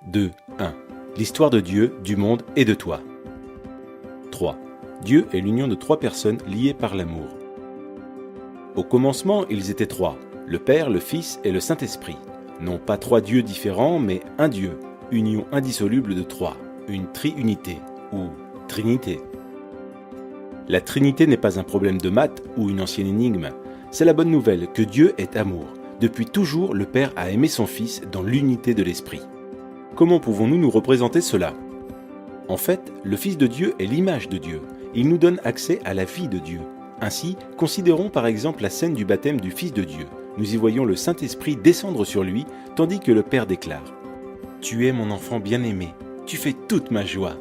2. 1. L'histoire de Dieu, du monde et de toi. 3. Dieu est l'union de trois personnes liées par l'amour. Au commencement, ils étaient trois, le Père, le Fils et le Saint-Esprit. Non pas trois dieux différents, mais un Dieu, union indissoluble de trois, une triunité ou trinité. La Trinité n'est pas un problème de maths ou une ancienne énigme. C'est la bonne nouvelle que Dieu est amour. Depuis toujours, le Père a aimé son Fils dans l'unité de l'Esprit. Comment pouvons-nous nous représenter cela ? En fait, le Fils de Dieu est l'image de Dieu. Il nous donne accès à la vie de Dieu. Ainsi, considérons par exemple la scène du baptême du Fils de Dieu. Nous y voyons le Saint-Esprit descendre sur lui, tandis que le Père déclare « Tu es mon enfant bien-aimé, tu fais toute ma joie ».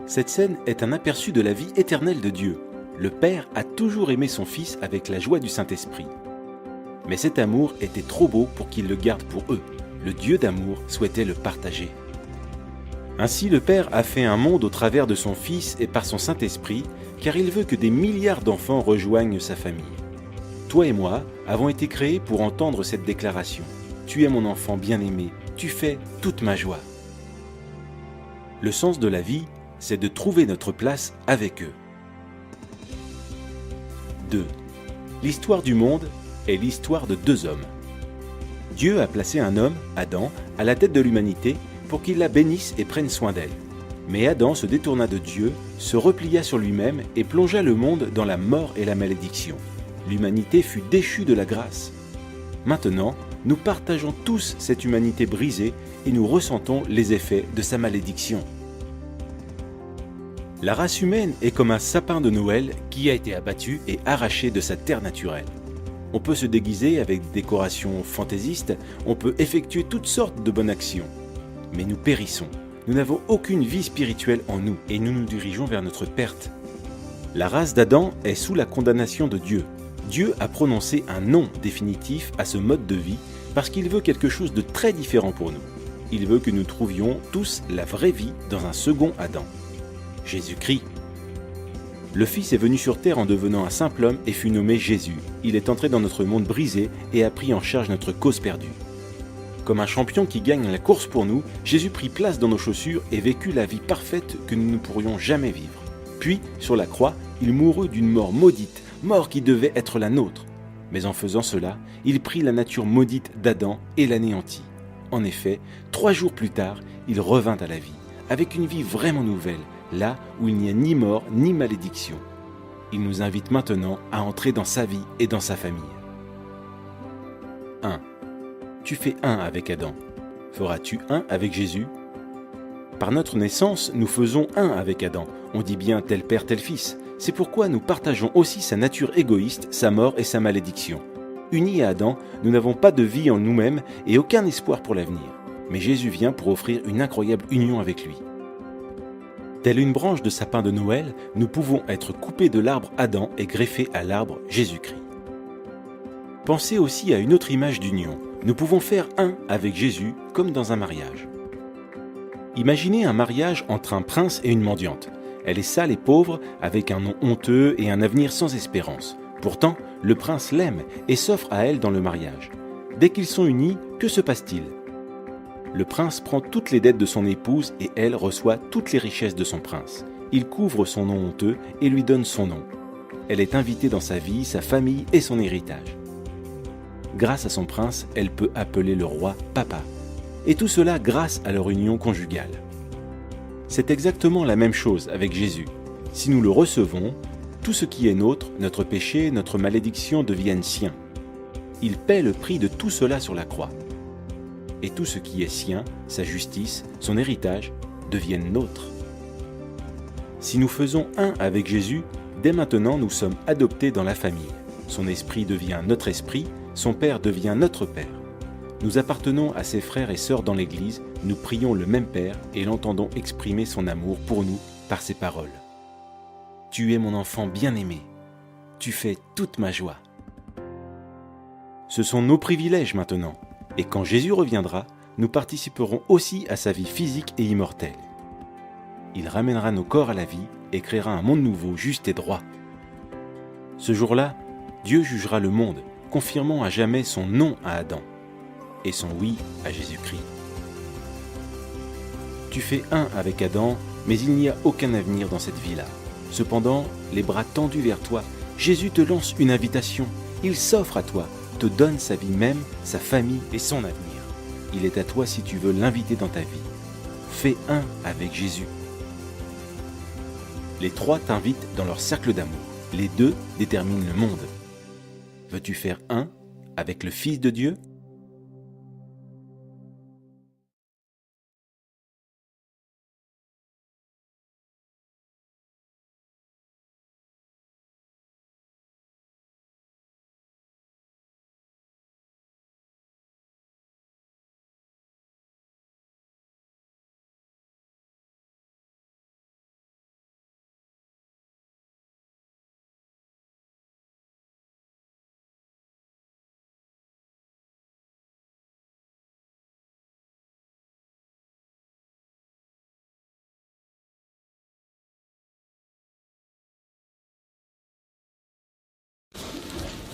Cette scène est un aperçu de la vie éternelle de Dieu. Le Père a toujours aimé son Fils avec la joie du Saint-Esprit. Mais cet amour était trop beau pour qu'il le garde pour eux. Le Dieu d'amour souhaitait le partager. Ainsi, le Père a fait un monde au travers de son Fils et par son Saint-Esprit, car il veut que des milliards d'enfants rejoignent sa famille. Toi et moi avons été créés pour entendre cette déclaration. Tu es mon enfant bien-aimé, tu fais toute ma joie. Le sens de la vie, c'est de trouver notre place avec eux. 2. L'histoire du monde est l'histoire de deux hommes. Dieu a placé un homme, Adam, à la tête de l'humanité pour qu'il la bénisse et prenne soin d'elle. Mais Adam se détourna de Dieu, se replia sur lui-même et plongea le monde dans la mort et la malédiction. L'humanité fut déchue de la grâce. Maintenant, nous partageons tous cette humanité brisée et nous ressentons les effets de sa malédiction. La race humaine est comme un sapin de Noël qui a été abattu et arraché de sa terre naturelle. On peut se déguiser avec des décorations fantaisistes, on peut effectuer toutes sortes de bonnes actions. Mais nous périssons. Nous n'avons aucune vie spirituelle en nous et nous nous dirigeons vers notre perte. La race d'Adam est sous la condamnation de Dieu. Dieu a prononcé un non définitif à ce mode de vie parce qu'il veut quelque chose de très différent pour nous. Il veut que nous trouvions tous la vraie vie dans un second Adam. Jésus-Christ. Le Fils est venu sur terre en devenant un simple homme et fut nommé Jésus. Il est entré dans notre monde brisé et a pris en charge notre cause perdue. Comme un champion qui gagne la course pour nous, Jésus prit place dans nos chaussures et vécut la vie parfaite que nous ne pourrions jamais vivre. Puis, sur la croix, il mourut d'une mort maudite, mort qui devait être la nôtre. Mais en faisant cela, il prit la nature maudite d'Adam et l'anéantit. En effet, 3 jours plus tard, il revint à la vie, avec une vie vraiment nouvelle, là où il n'y a ni mort ni malédiction. Il nous invite maintenant à entrer dans sa vie et dans sa famille. 1. Tu fais un avec Adam. Feras-tu un avec Jésus ? Par notre naissance, nous faisons un avec Adam. On dit bien tel père, tel fils. C'est pourquoi nous partageons aussi sa nature égoïste, sa mort et sa malédiction. Unis à Adam, nous n'avons pas de vie en nous-mêmes et aucun espoir pour l'avenir. Mais Jésus vient pour offrir une incroyable union avec lui. Telle une branche de sapin de Noël, nous pouvons être coupés de l'arbre Adam et greffés à l'arbre Jésus-Christ. Pensez aussi à une autre image d'union. Nous pouvons faire un avec Jésus comme dans un mariage. Imaginez un mariage entre un prince et une mendiante. Elle est sale et pauvre, avec un nom honteux et un avenir sans espérance. Pourtant, le prince l'aime et s'offre à elle dans le mariage. Dès qu'ils sont unis, que se passe-t-il ? Le prince prend toutes les dettes de son épouse et elle reçoit toutes les richesses de son prince. Il couvre son nom honteux et lui donne son nom. Elle est invitée dans sa vie, sa famille et son héritage. Grâce à son prince, elle peut appeler le roi papa. Et tout cela grâce à leur union conjugale. C'est exactement la même chose avec Jésus. Si nous le recevons, tout ce qui est nôtre, notre péché, notre malédiction deviennent siens. Il paie le prix de tout cela sur la croix. Et tout ce qui est sien, sa justice, son héritage, deviennent nôtres. Si nous faisons un avec Jésus, dès maintenant nous sommes adoptés dans la famille. Son esprit devient notre esprit, son Père devient notre Père. Nous appartenons à ses frères et sœurs dans l'Église, nous prions le même Père et l'entendons exprimer son amour pour nous par ses paroles. Tu es mon enfant bien-aimé, tu fais toute ma joie. Ce sont nos privilèges maintenant. Et quand Jésus reviendra, nous participerons aussi à sa vie physique et immortelle. Il ramènera nos corps à la vie et créera un monde nouveau, juste et droit. Ce jour-là, Dieu jugera le monde, confirmant à jamais son non à Adam et son oui à Jésus-Christ. Tu fais un avec Adam, mais il n'y a aucun avenir dans cette vie-là. Cependant, les bras tendus vers toi, Jésus te lance une invitation. Il s'offre à toi, te donne sa vie même, sa famille et son avenir. Il est à toi si tu veux l'inviter dans ta vie. Fais un avec Jésus. Les trois t'invitent dans leur cercle d'amour. Les deux déterminent le monde. Veux-tu faire un avec le Fils de Dieu ?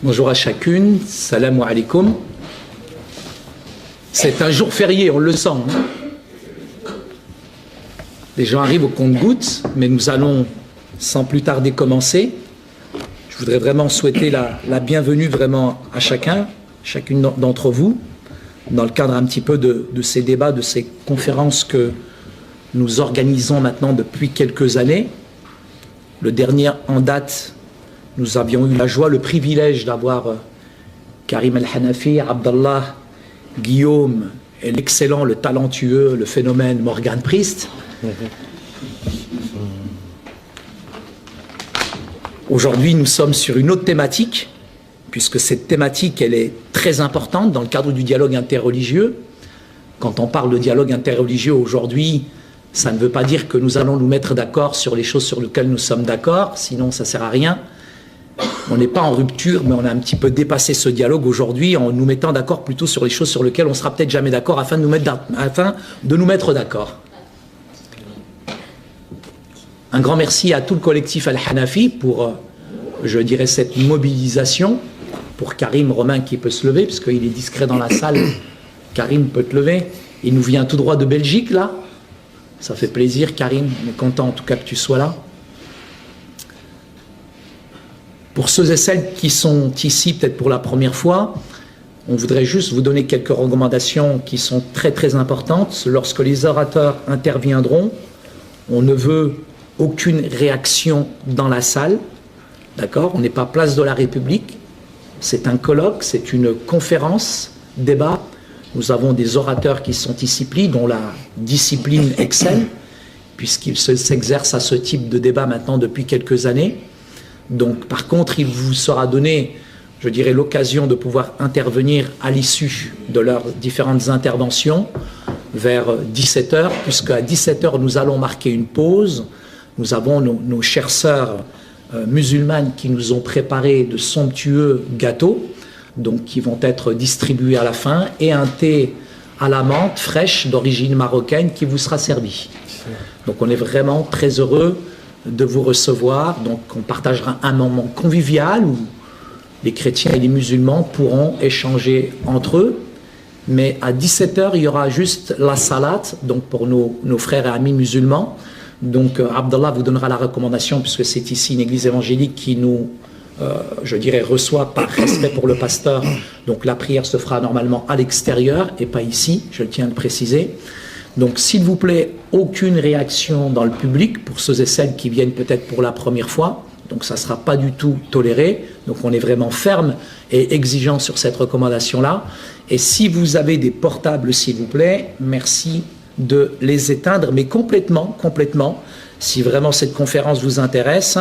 Bonjour à chacune, salam alaikum. C'est un jour férié, on le sent. Les gens arrivent au compte-gouttes, mais nous allons sans plus tarder commencer. Je voudrais vraiment souhaiter la bienvenue vraiment à chacune d'entre vous, dans le cadre un petit peu de ces débats, de ces conférences que nous organisons maintenant depuis quelques années. Le dernier en date, nous avions eu la joie, le privilège d'avoir Karim El-Hanafi, Abdallah, Guillaume et l'excellent, le talentueux, le phénomène Morgan Priest. Aujourd'hui, nous sommes sur une autre thématique, puisque cette thématique, elle est très importante dans le cadre du dialogue interreligieux. Quand on parle de dialogue interreligieux aujourd'hui, ça ne veut pas dire que nous allons nous mettre d'accord sur les choses sur lesquelles nous sommes d'accord, sinon ça ne sert à rien. On n'est pas en rupture, mais on a un petit peu dépassé ce dialogue aujourd'hui en nous mettant d'accord plutôt sur les choses sur lesquelles on ne sera peut-être jamais d'accord afin de nous mettre d'accord. Un grand merci à tout le collectif Al-Hanafi pour, je dirais, cette mobilisation. Pour Karim Romain qui peut se lever, parce qu'il est discret dans la salle. Karim peut te lever. Il nous vient tout droit de Belgique, là. Ça fait plaisir, Karim. On est content en tout cas que tu sois là. Pour ceux et celles qui sont ici peut-être pour la première fois, on voudrait juste vous donner quelques recommandations qui sont très très importantes. Lorsque les orateurs interviendront, on ne veut aucune réaction dans la salle. D'accord ? On n'est pas place de la République. C'est un colloque, c'est une conférence, débat. Nous avons des orateurs qui sont ici pris, dont la discipline excelle, puisqu'ils s'exercent à ce type de débat maintenant depuis quelques années. Donc, par contre, il vous sera donné, je dirais, l'occasion de pouvoir intervenir à l'issue de leurs différentes interventions vers 17h, puisqu'à 17h, nous allons marquer une pause. Nous avons nos chères sœurs musulmanes qui nous ont préparé de somptueux gâteaux, donc qui vont être distribués à la fin, et un thé à la menthe fraîche d'origine marocaine qui vous sera servi. Donc, on est vraiment très heureux de vous recevoir. Donc on partagera un moment convivial où les chrétiens et les musulmans pourront échanger entre eux, mais à 17h il y aura juste la salat, donc pour nos frères et amis musulmans. Donc Abdallah vous donnera la recommandation, puisque c'est ici une église évangélique qui nous je dirais reçoit par respect pour le pasteur, donc la prière se fera normalement à l'extérieur et pas ici, je tiens à le préciser. Donc, s'il vous plaît, aucune réaction dans le public pour ceux et celles qui viennent peut-être pour la première fois. Donc, ça ne sera pas du tout toléré. Donc, on est vraiment ferme et exigeant sur cette recommandation-là. Et si vous avez des portables, s'il vous plaît, merci de les éteindre, mais complètement, si vraiment cette conférence vous intéresse,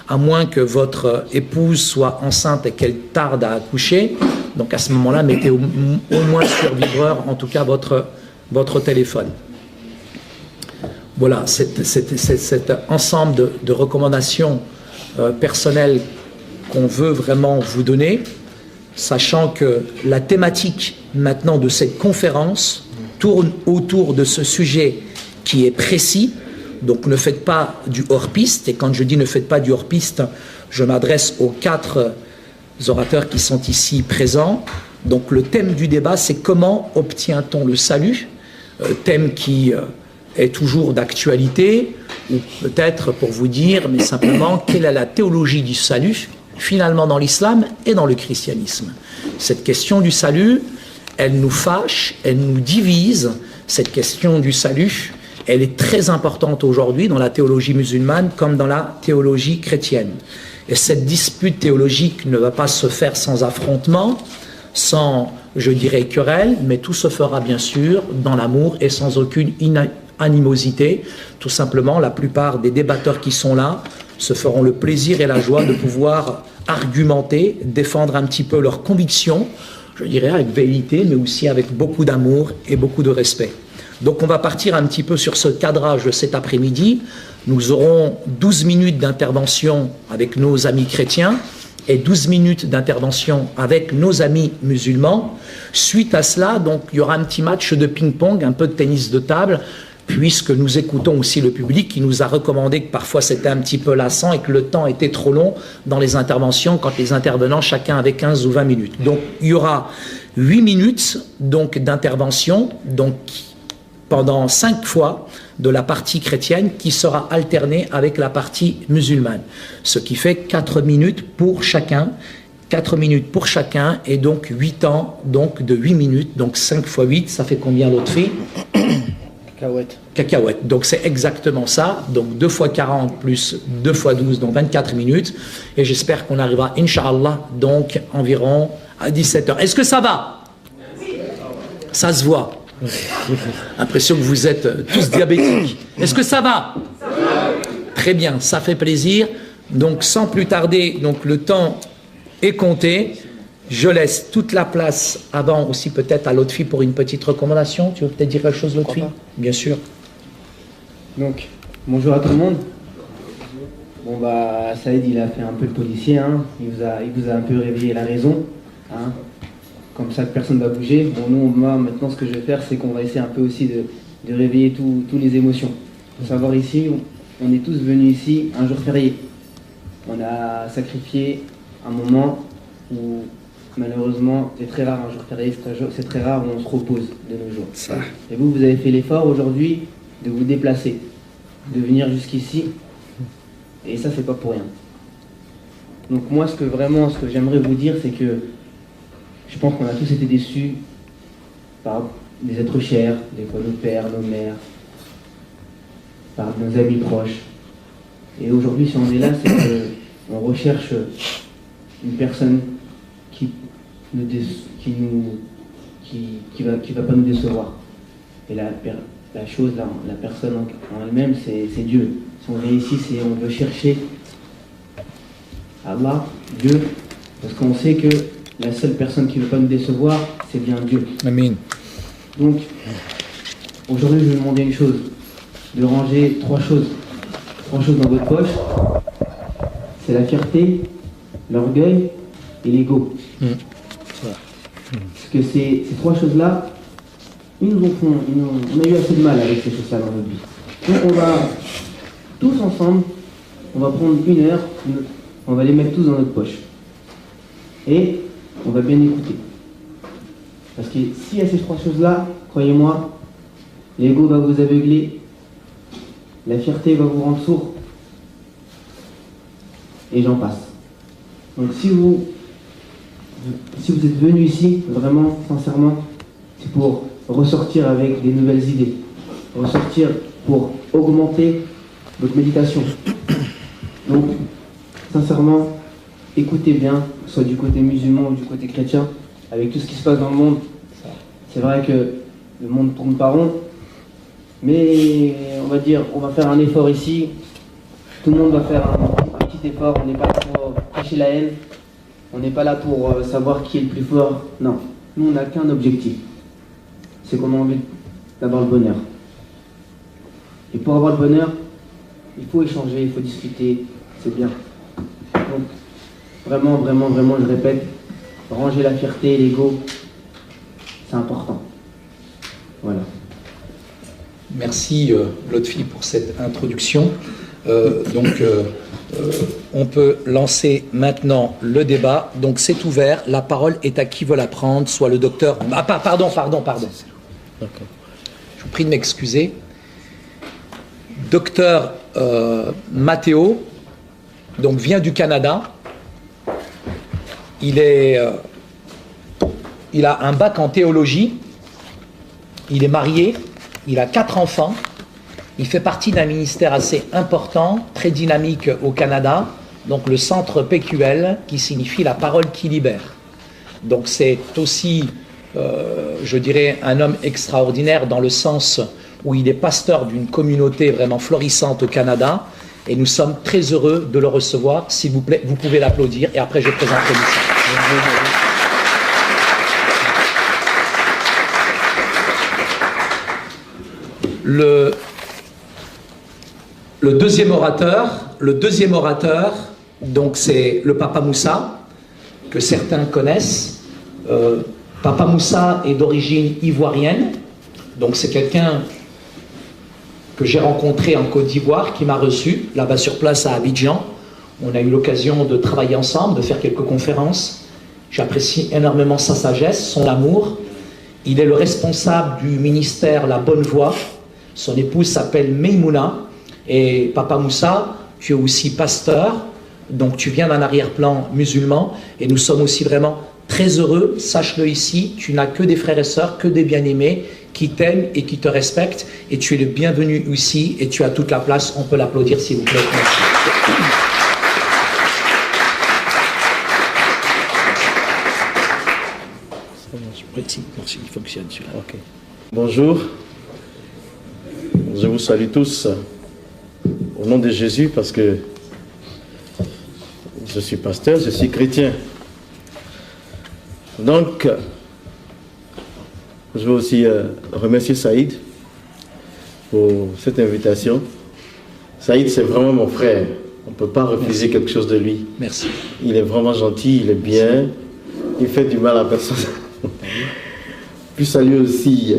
à moins que votre épouse soit enceinte et qu'elle tarde à accoucher. Donc, à ce moment-là, mettez au moins sur vibreur, en tout cas, votre téléphone. Voilà, cet ensemble de recommandations personnelles qu'on veut vraiment vous donner, sachant que la thématique maintenant de cette conférence tourne autour de ce sujet qui est précis. Donc ne faites pas du hors-piste, et quand je dis ne faites pas du hors-piste, je m'adresse aux 4 orateurs qui sont ici présents. Donc le thème du débat, c'est comment obtient-on le salut, thème qui est toujours d'actualité, ou peut-être pour vous dire, mais simplement, quelle est la théologie du salut, finalement dans l'islam et dans le christianisme. Cette question du salut, elle nous fâche, elle nous divise. Cette question du salut, elle est très importante aujourd'hui dans la théologie musulmane comme dans la théologie chrétienne. Et cette dispute théologique ne va pas se faire sans affrontement, sans, je dirais, querelle, mais tout se fera bien sûr dans l'amour et sans aucune animosité. Tout simplement, la plupart des débatteurs qui sont là se feront le plaisir et la joie de pouvoir argumenter, défendre un petit peu leurs convictions, je dirais avec vérité, mais aussi avec beaucoup d'amour et beaucoup de respect. Donc on va partir un petit peu sur ce cadrage de cet après-midi. Nous aurons 12 minutes d'intervention avec nos amis chrétiens et 12 minutes d'intervention avec nos amis musulmans. Suite à cela, donc, il y aura un petit match de ping-pong, un peu de tennis de table, puisque nous écoutons aussi le public qui nous a recommandé que parfois c'était un petit peu lassant et que le temps était trop long dans les interventions quand les intervenants chacun avait 15 ou 20 minutes. Donc il y aura 8 minutes donc, d'intervention, donc pendant 5 fois de la partie chrétienne qui sera alternée avec la partie musulmane. Ce qui fait 4 minutes pour chacun. 4 minutes pour chacun et donc 8 temps donc de 8 minutes. Donc 5 fois 8, ça fait combien l'autre fille? Cacahuètes. Donc c'est exactement ça. Donc 2 fois 40 plus 2 fois 12, donc 24 minutes. Et j'espère qu'on arrivera, Inch'Allah, donc environ à 17h. Est-ce que ça va? Ça se voit. L'impression que vous êtes tous diabétiques. Est-ce que ça va? Très bien, ça fait plaisir. Donc sans plus tarder, donc le temps est compté. Je laisse toute la place avant aussi peut-être à l'autre fille pour une petite recommandation. Tu veux peut-être dire quelque chose, l'autre fille? Bien sûr. Donc, bonjour à tout le monde. Bon bah, Saïd il a fait un peu le policier, hein. Il vous a un peu réveillé la raison, hein. Comme ça que personne ne va bouger. Bon nous, moi maintenant ce que je vais faire c'est qu'on va essayer un peu aussi de réveiller toutes les émotions. Il faut savoir ici, on est tous venus ici un jour férié. On a sacrifié un moment où malheureusement c'est très rare un jour férié, c'est très rare où on se repose de nos jours. Ça. Et vous avez fait l'effort aujourd'hui de vous déplacer, de venir jusqu'ici, et ça c'est pas pour rien. Donc moi ce que j'aimerais vous dire c'est que je pense qu'on a tous été déçus par des êtres chers, des fois nos pères, nos mères, par nos amis proches. Et aujourd'hui si on est là c'est qu'on recherche une personne qui va pas nous décevoir. Et la chose, la personne en elle-même, c'est Dieu. Si on vient ici, on veut chercher Allah, Dieu, parce qu'on sait que la seule personne qui ne veut pas nous décevoir, c'est bien Dieu. Amen. Donc, aujourd'hui, je vais vous demander une chose, de ranger 3 choses dans votre poche. C'est la fierté, l'orgueil et l'ego. Parce que ces 3 choses-là, on a eu assez de mal avec ces choses-là dans notre vie. Donc on va, tous ensemble, on va prendre 1 heure, on va les mettre tous dans notre poche. Et on va bien écouter. Parce que s'il y a ces 3 choses-là, croyez-moi, l'ego va vous aveugler, la fierté va vous rendre sourd, et j'en passe. Donc si vous êtes venu ici, vraiment, sincèrement, c'est pour ressortir avec des nouvelles idées, ressortir pour augmenter votre méditation. Donc, sincèrement, écoutez bien, soit du côté musulman ou du côté chrétien, avec tout ce qui se passe dans le monde. C'est vrai que le monde ne tourne pas rond, mais on va faire un effort ici. Tout le monde va faire un petit effort. On n'est pas là pour cacher la haine. On n'est pas là pour savoir qui est le plus fort. Non, nous on n'a qu'un objectif. C'est qu'on a envie d'avoir le bonheur. Et pour avoir le bonheur, il faut échanger, il faut discuter. C'est bien. Donc, vraiment, je répète, ranger la fierté, l'ego, c'est important. Voilà. Merci Lotfi pour cette introduction. On peut lancer maintenant le débat. Donc c'est ouvert. La parole est à qui veut la prendre, soit le docteur... Ah, pardon. D'accord. Je vous prie de m'excuser. Docteur Matteo, donc vient du Canada. Il a un bac en théologie. Il est marié. Il a 4 enfants. Il fait partie d'un ministère assez important, très dynamique au Canada, donc le Centre PQL, qui signifie la parole qui libère. Donc c'est aussi, je dirais, un homme extraordinaire dans le sens où il est pasteur d'une communauté vraiment florissante au Canada, et nous sommes très heureux de le recevoir. S'il vous plaît, vous pouvez l'applaudir, et après je présenterai Moussa. Le deuxième orateur, donc c'est le Papa Moussa, que certains connaissent. Papa Moussa est d'origine ivoirienne, donc c'est quelqu'un que j'ai rencontré en Côte d'Ivoire, qui m'a reçu là-bas sur place à Abidjan. On a eu l'occasion de travailler ensemble, de faire quelques conférences. J'apprécie énormément sa sagesse, son amour. Il est le responsable du ministère La Bonne Voie. Son épouse s'appelle Meimouna. Et Papa Moussa, tu es aussi pasteur, donc tu viens d'un arrière-plan musulman, et nous sommes aussi vraiment très heureux, sache-le ici, tu n'as que des frères et sœurs, que des bien-aimés, qui t'aiment et qui te respectent, et tu es le bienvenu ici, et tu as toute la place, on peut l'applaudir s'il vous plaît. Merci. Merci, il fonctionne celui-là. Okay. Bonjour, je vous salue tous. Au nom de Jésus, parce que je suis pasteur, je suis chrétien. Donc, je veux aussi remercier Saïd pour cette invitation. Saïd, c'est vraiment mon frère. On ne peut pas refuser quelque chose de lui. Merci. Il est vraiment gentil, il est bien. Il fait du mal à personne. Puis saluer aussi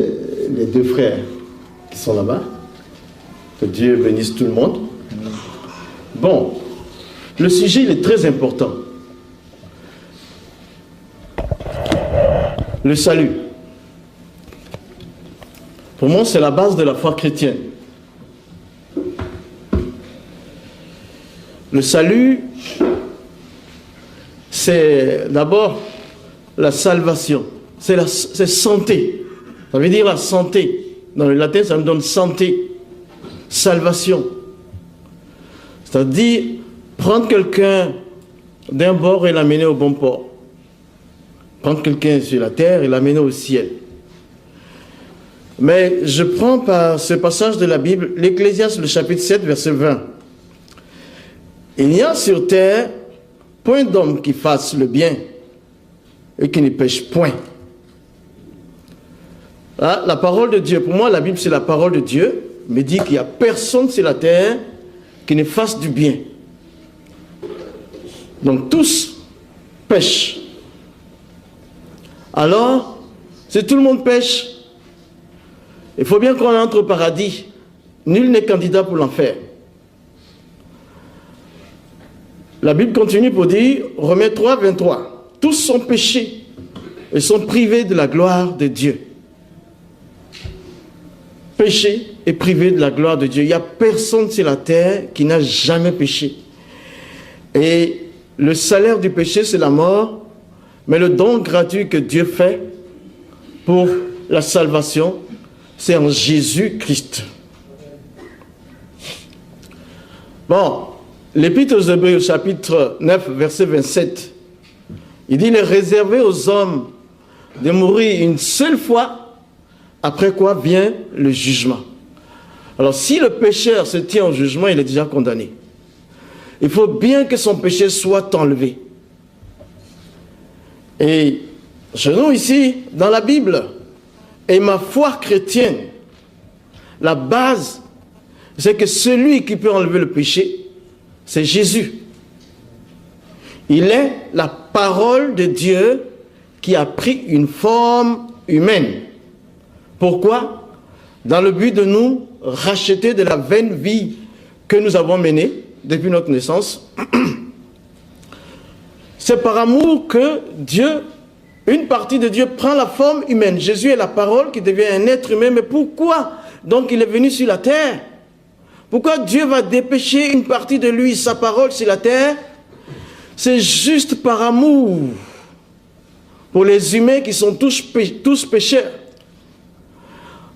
les 2 frères qui sont là-bas. Que Dieu bénisse tout le monde. Bon, le sujet il est très important. Le salut. Pour moi, c'est la base de la foi chrétienne. Le salut, c'est d'abord la salvation. C'est santé. Ça veut dire la santé. Dans le latin, ça me donne santé. Salvation. C'est-à-dire prendre quelqu'un d'un bord et l'amener au bon port. Prendre quelqu'un sur la terre et l'amener au ciel. Mais je prends par ce passage de la Bible, l'Ecclésiaste, le chapitre 7, verset 20. Il n'y a sur terre point d'homme qui fasse le bien et qui ne pêche point. Là, la parole de Dieu, pour moi la Bible c'est la parole de Dieu, me dit qu'il n'y a personne sur la terre qui ne fasse du bien. Donc tous pêchent. Alors, si tout le monde pêche, il faut bien qu'on entre au paradis. Nul n'est candidat pour l'enfer. La Bible continue pour dire, Romains 3, 23, tous sont péchés et sont privés de la gloire de Dieu. Péché et privé de la gloire de Dieu. Il n'y a personne sur la terre qui n'a jamais péché. Et le salaire du péché, c'est la mort, mais le don gratuit que Dieu fait pour la salvation, c'est en Jésus-Christ. Bon, l'Épître aux Hébreux, au chapitre 9, verset 27, il dit, il est réservé aux hommes de mourir une seule fois, après quoi vient le jugement. Alors, si le pécheur se tient au jugement, il est déjà condamné. Il faut bien que son péché soit enlevé. Et chez nous ici, dans la Bible, et ma foi chrétienne, la base, c'est que celui qui peut enlever le péché, c'est Jésus. Il est la parole de Dieu qui a pris une forme humaine. Pourquoi? Dans le but de nous racheter de la vaine vie que nous avons menée depuis notre naissance. C'est par amour que Dieu, une partie de Dieu prend la forme humaine. Jésus est la parole qui devient un être humain. Mais pourquoi donc il est venu sur la terre? Pourquoi Dieu va dépêcher une partie de lui, sa parole sur la terre? C'est juste par amour pour les humains qui sont tous pécheurs.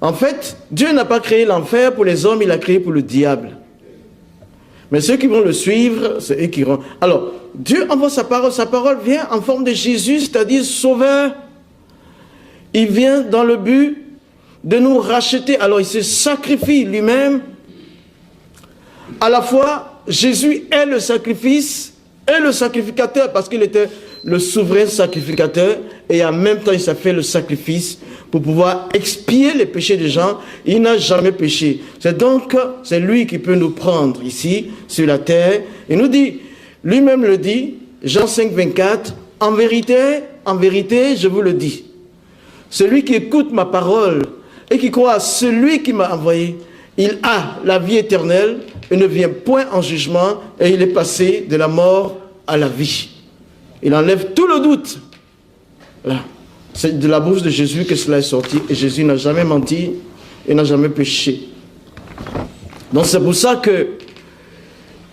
En fait, Dieu n'a pas créé l'enfer pour les hommes, il l'a créé pour le diable. Mais ceux qui vont le suivre, c'est eux qui vont... Alors, Dieu envoie sa parole vient en forme de Jésus, c'est-à-dire sauveur. Il vient dans le but de nous racheter. Alors, il se sacrifie lui-même. À la fois, Jésus est le sacrifice et le sacrificateur, parce qu'il était le souverain sacrificateur, et en même temps, il s'est fait le sacrifice pour pouvoir expier les péchés des gens. Il n'a jamais péché. C'est lui qui peut nous prendre ici, sur la terre. Il nous dit, lui-même le dit, Jean 5, 24, en vérité, je vous le dis, celui qui écoute ma parole et qui croit à celui qui m'a envoyé, il a la vie éternelle, il ne vient point en jugement, et il est passé de la mort à la vie. Il enlève tout le doute. Là. C'est de la bouche de Jésus que cela est sorti, et Jésus n'a jamais menti, il n'a jamais péché. Donc c'est pour ça que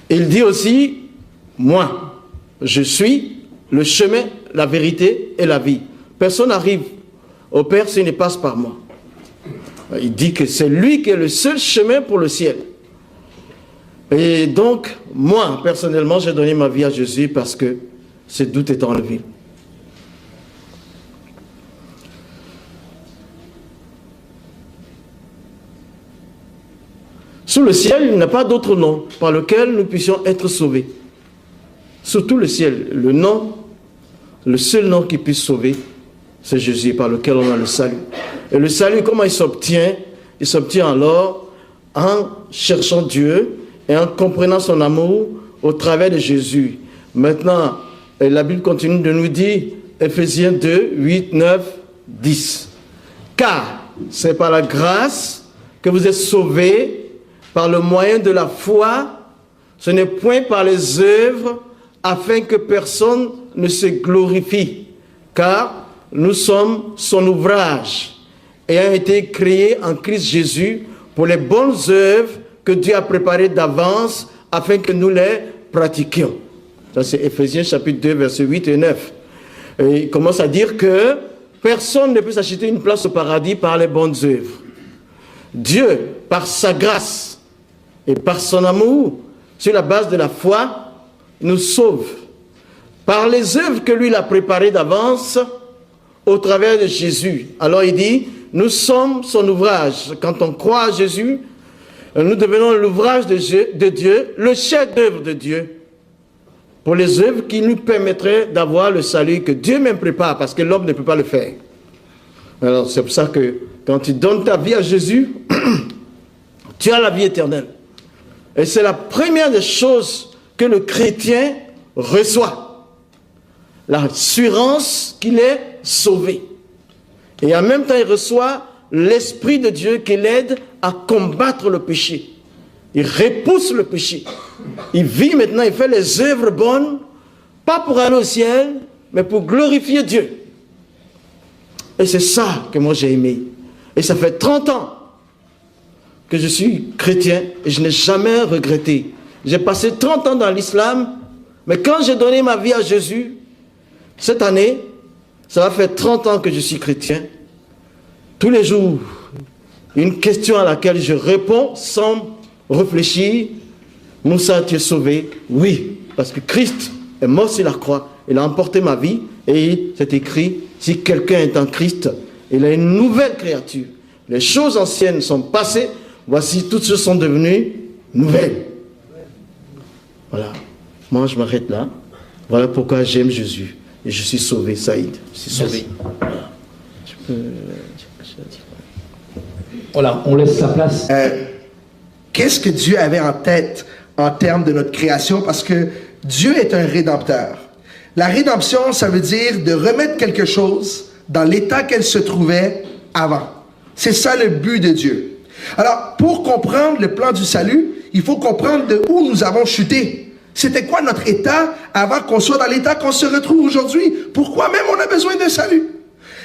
il dit aussi, moi, je suis le chemin, la vérité et la vie. Personne n'arrive au Père s'il ne passe par moi. Il dit que c'est lui qui est le seul chemin pour le ciel. Et donc, moi, personnellement, j'ai donné ma vie à Jésus parce que ce doute est enlevé. Sous le ciel, il n'y a pas d'autre nom par lequel nous puissions être sauvés. Sous tout le ciel, le seul nom qui puisse sauver, c'est Jésus, par lequel on a le salut. Et le salut, comment il s'obtient? Il s'obtient alors en cherchant Dieu et en comprenant son amour au travers de Jésus. Maintenant, la Bible continue de nous dire, Ephésiens 2, 8, 9, 10. Car c'est par la grâce que vous êtes sauvés par le moyen de la foi, ce n'est point par les œuvres, afin que personne ne se glorifie. Car nous sommes son ouvrage, ayant été créés en Christ Jésus pour les bonnes œuvres que Dieu a préparées d'avance afin que nous les pratiquions. Ça c'est Ephésiens chapitre 2, versets 8 et 9. Et il commence à dire que personne ne peut s'acheter une place au paradis par les bonnes œuvres. Dieu, par sa grâce et par son amour, sur la base de la foi, nous sauve. Par les œuvres que lui il a préparées d'avance, au travers de Jésus. Alors il dit, nous sommes son ouvrage. Quand on croit à Jésus, nous devenons l'ouvrage de Dieu, le chef-d'œuvre de Dieu, pour les œuvres qui nous permettraient d'avoir le salut que Dieu même prépare, parce que l'homme ne peut pas le faire. Alors c'est pour ça que quand tu donnes ta vie à Jésus, tu as la vie éternelle. Et c'est la première des choses que le chrétien reçoit. L'assurance qu'il est sauvé. Et en même temps, il reçoit l'Esprit de Dieu qui l'aide à combattre le péché. Il repousse le péché. Il vit maintenant, il fait les œuvres bonnes, pas pour aller au ciel, mais pour glorifier Dieu. Et c'est ça que moi j'ai aimé. Et ça fait 30 ans que je suis chrétien et je n'ai jamais regretté. J'ai passé 30 ans dans l'islam, mais quand j'ai donné ma vie à Jésus, cette année, ça va faire 30 ans que je suis chrétien. Tous les jours, une question à laquelle je réponds sans réfléchir. Moussa, tu es sauvé? Oui, parce que Christ est mort sur la croix. Il a emporté ma vie et c'est écrit, si quelqu'un est en Christ, il a une nouvelle créature. Les choses anciennes sont passées, voici toutes choses sont devenues nouvelles. Voilà, moi je m'arrête là. Voilà pourquoi j'aime Jésus. Et je suis sauvé, Saïd. Je suis sauvé. Voilà, on laisse la place. Qu'est-ce que Dieu avait en tête en termes de notre création? Parce que Dieu est un rédempteur. La rédemption, ça veut dire de remettre quelque chose dans l'état qu'elle se trouvait avant. C'est ça le but de Dieu. Alors, pour comprendre le plan du salut, il faut comprendre de où nous avons chuté. C'était quoi notre état avant qu'on soit dans l'état qu'on se retrouve aujourd'hui? Pourquoi même on a besoin de salut?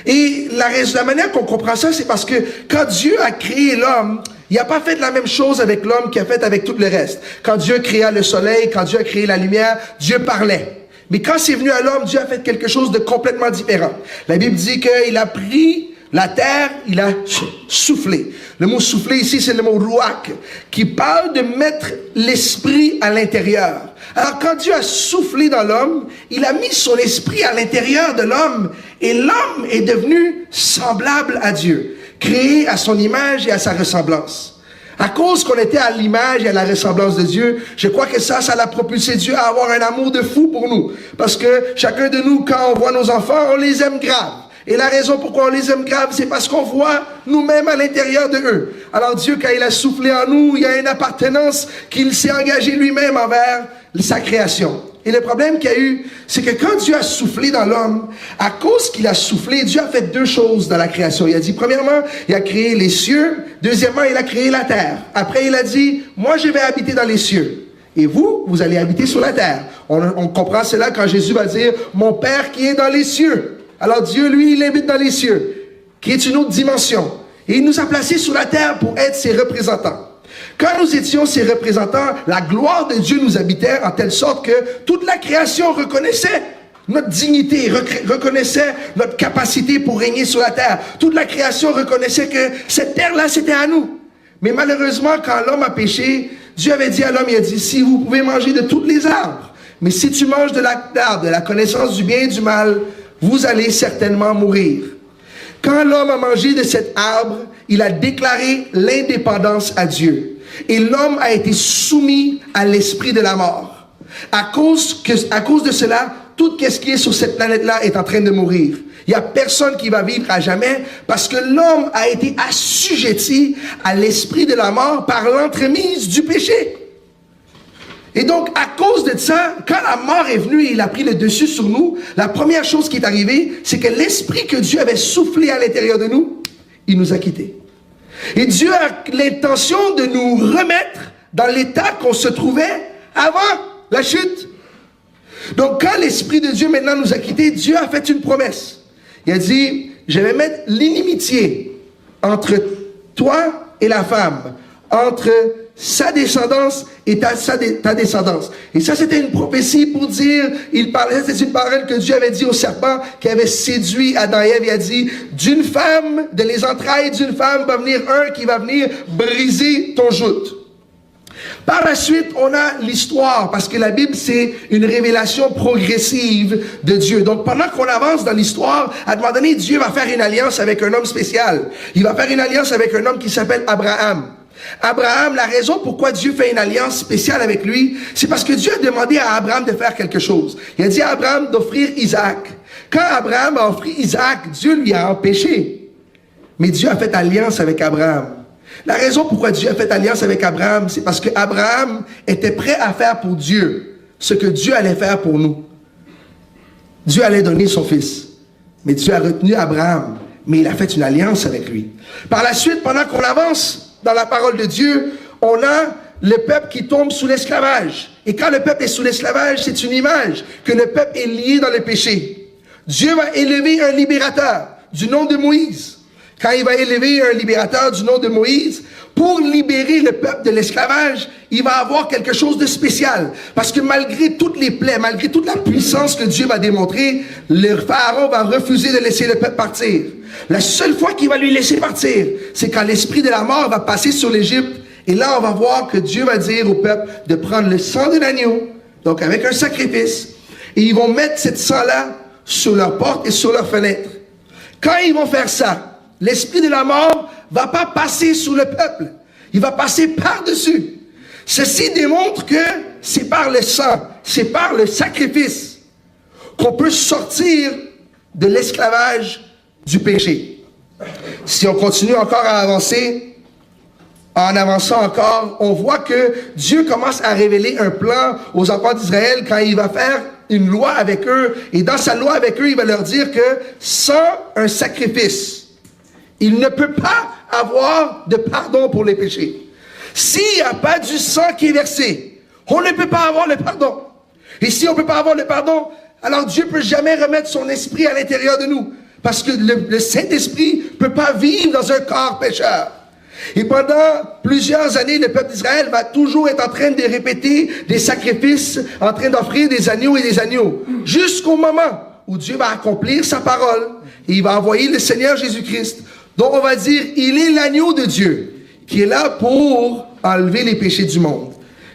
Et la manière qu'on comprend ça, c'est parce que quand Dieu a créé l'homme, Il n'a pas fait la même chose avec l'homme qu'il a fait avec tout le reste. Quand Dieu créa le soleil, quand Dieu a créé la lumière, Dieu parlait. Mais quand c'est venu à l'homme, Dieu a fait quelque chose de complètement différent. La Bible dit qu'il a pris la terre, il a soufflé. Le mot souffler ici, c'est le mot ruach, qui parle de mettre l'esprit à l'intérieur. Alors quand Dieu a soufflé dans l'homme, il a mis son esprit à l'intérieur de l'homme, et l'homme est devenu semblable à Dieu, créé à son image et à sa ressemblance. À cause qu'on était à l'image et à la ressemblance de Dieu, je crois que ça l'a propulsé Dieu à avoir un amour de fou pour nous. Parce que chacun de nous, quand on voit nos enfants, on les aime grave. Et la raison pourquoi on les aime grave, c'est parce qu'on voit nous-mêmes à l'intérieur de eux. Alors Dieu, quand il a soufflé en nous, il y a une appartenance qu'il s'est engagé lui-même envers sa création. Et le problème qu'il y a eu, c'est que quand Dieu a soufflé dans l'homme, à cause qu'il a soufflé, Dieu a fait deux choses dans la création. Il a dit, premièrement, il a créé les cieux. Deuxièmement, il a créé la terre. Après, il a dit, moi, je vais habiter dans les cieux. Et vous, vous allez habiter sur la terre. On comprend cela quand Jésus va dire, mon Père qui est dans les cieux. Alors Dieu, lui, il habite dans les cieux, qui est une autre dimension. Et il nous a placés sur la terre pour être ses représentants. Quand nous étions ses représentants, la gloire de Dieu nous habitait en telle sorte que toute la création reconnaissait notre dignité, reconnaissait notre capacité pour régner sur la terre. Toute la création reconnaissait que cette terre-là, c'était à nous. Mais malheureusement, quand l'homme a péché, Dieu avait dit à l'homme, il a dit, si vous pouvez manger de tous les arbres, mais si tu manges de l'arbre de la connaissance du bien et du mal, vous allez certainement mourir. Quand l'homme a mangé de cet arbre, il a déclaré l'indépendance à Dieu. Et l'homme a été soumis à l'esprit de la mort. À cause de cela, tout ce qui est sur cette planète-là est en train de mourir. Il n'y a personne qui va vivre à jamais parce que l'homme a été assujetti à l'esprit de la mort par l'entremise du péché. Et donc, à cause de ça, quand la mort est venue et il a pris le dessus sur nous, la première chose qui est arrivée, c'est que l'esprit que Dieu avait soufflé à l'intérieur de nous, il nous a quittés. Et Dieu a l'intention de nous remettre dans l'état qu'on se trouvait avant la chute. Donc, quand l'Esprit de Dieu maintenant nous a quittés, Dieu a fait une promesse. Il a dit, je vais mettre l'inimitié entre toi et la femme, entre sa descendance et ta descendance. Et ça, c'était une prophétie pour dire, c'est une parole que Dieu avait dit au serpent qui avait séduit Adam et Ève. Il a dit, d'une femme, de les entrailles d'une femme va venir un qui va venir briser ton joug. Par la suite, on a l'histoire, parce que la Bible, c'est une révélation progressive de Dieu. Donc, pendant qu'on avance dans l'histoire, à un moment donné, Dieu va faire une alliance avec un homme spécial. Il va faire une alliance avec un homme qui s'appelle Abraham. Abraham, la raison pourquoi Dieu fait une alliance spéciale avec lui, c'est parce que Dieu a demandé à Abraham de faire quelque chose. Il a dit à Abraham d'offrir Isaac. Quand Abraham a offert Isaac, Dieu lui a empêché. Mais Dieu a fait alliance avec Abraham. La raison pourquoi Dieu a fait alliance avec Abraham, c'est parce que Abraham était prêt à faire pour Dieu ce que Dieu allait faire pour nous. Dieu allait donner son fils. Mais Dieu a retenu Abraham. Mais il a fait une alliance avec lui. Par la suite, pendant qu'on avance dans la parole de Dieu, on a le peuple qui tombe sous l'esclavage. Et quand le peuple est sous l'esclavage, c'est une image que le peuple est lié dans le péché. Dieu va élever un libérateur du nom de Moïse. Quand il va élever un libérateur du nom de Moïse, pour libérer le peuple de l'esclavage, il va avoir quelque chose de spécial. Parce que malgré toutes les plaies, malgré toute la puissance que Dieu va démontrer, le pharaon va refuser de laisser le peuple partir. La seule fois qu'il va lui laisser partir, c'est quand l'esprit de la mort va passer sur l'Égypte. Et là, on va voir que Dieu va dire au peuple de prendre le sang de l'agneau, donc avec un sacrifice, et ils vont mettre cette sang-là sur leurs portes et sur leurs fenêtres. Quand ils vont faire ça, l'esprit de la mort va pas passer sous le peuple. Il va passer par-dessus. Ceci démontre que c'est par le sang, c'est par le sacrifice qu'on peut sortir de l'esclavage du péché. Si on continue encore à avancer, en avançant encore, on voit que Dieu commence à révéler un plan aux enfants d'Israël quand il va faire une loi avec eux. Et dans sa loi avec eux, il va leur dire que sans un sacrifice, il ne peut pas avoir de pardon pour les péchés. S'il n'y a pas du sang qui est versé, on ne peut pas avoir le pardon. Et si on ne peut pas avoir le pardon, alors Dieu ne peut jamais remettre son esprit à l'intérieur de nous. Parce que le Saint-Esprit ne peut pas vivre dans un corps pécheur. Et pendant plusieurs années, le peuple d'Israël va toujours être en train de répéter des sacrifices, en train d'offrir des agneaux et des agneaux, jusqu'au moment où Dieu va accomplir sa parole et il va envoyer le Seigneur Jésus-Christ. Donc on va dire, il est l'agneau de Dieu qui est là pour enlever les péchés du monde.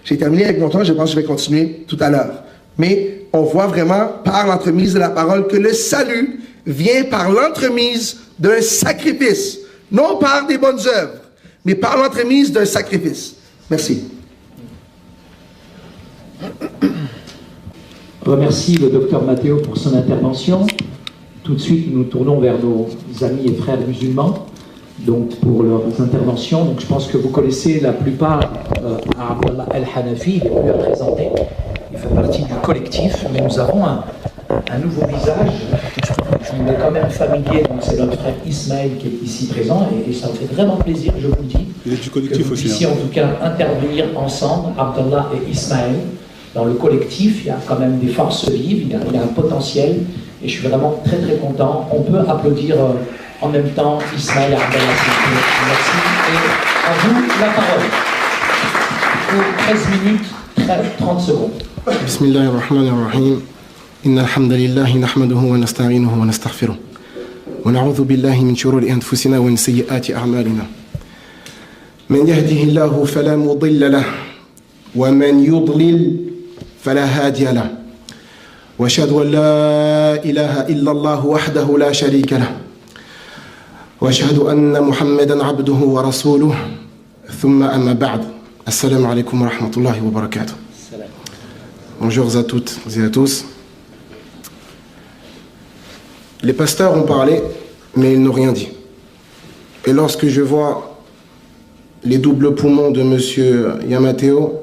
J'ai terminé avec mon temps, je pense que je vais continuer tout à l'heure. Mais on voit vraiment par l'entremise de la parole que le salut vient par l'entremise d'un sacrifice, non par des bonnes œuvres, mais par l'entremise d'un sacrifice. Merci. Je remercie le docteur Matteo pour son intervention. Tout de suite, nous nous tournons vers nos amis et frères musulmans donc pour leurs interventions. Donc, je pense que vous connaissez la plupart Abdallah El-Hanafi, il est plus à présenter. Il fait partie du collectif, mais nous avons un nouveau visage. Je vous mets quand même familier, donc c'est notre frère Ismaël qui est ici présent, et ça me fait vraiment plaisir, je vous le dis, il est du collectif que vous aussi, puissiez en tout cas intervenir ensemble, Abdallah et Ismaël. Dans le collectif, il y a quand même des forces vives, il y a un potentiel, et je suis vraiment très très content. On peut applaudir en même temps Ismaël et Abdallah. Merci, et à vous la parole. Pour 13 minutes, 30 secondes. بسم الله الرحمن الرحيم إن الحمد لله نحمده ونستعينه ونستغفره ونعوذ بالله من شرور أنفسنا ومن سيئات أعمالنا من يهده الله فلا مضل له ومن يضلل فلا هادي له وأشهد أن لا إله إلا الله وحده لا شريك له وأشهد أن محمدا عبده ورسوله ثم أما بعد السلام عليكم ورحمة الله وبركاته. Bonjour à toutes et à tous. Les pasteurs ont parlé, mais ils n'ont rien dit. Et lorsque je vois les doubles poumons de M. Yamateo,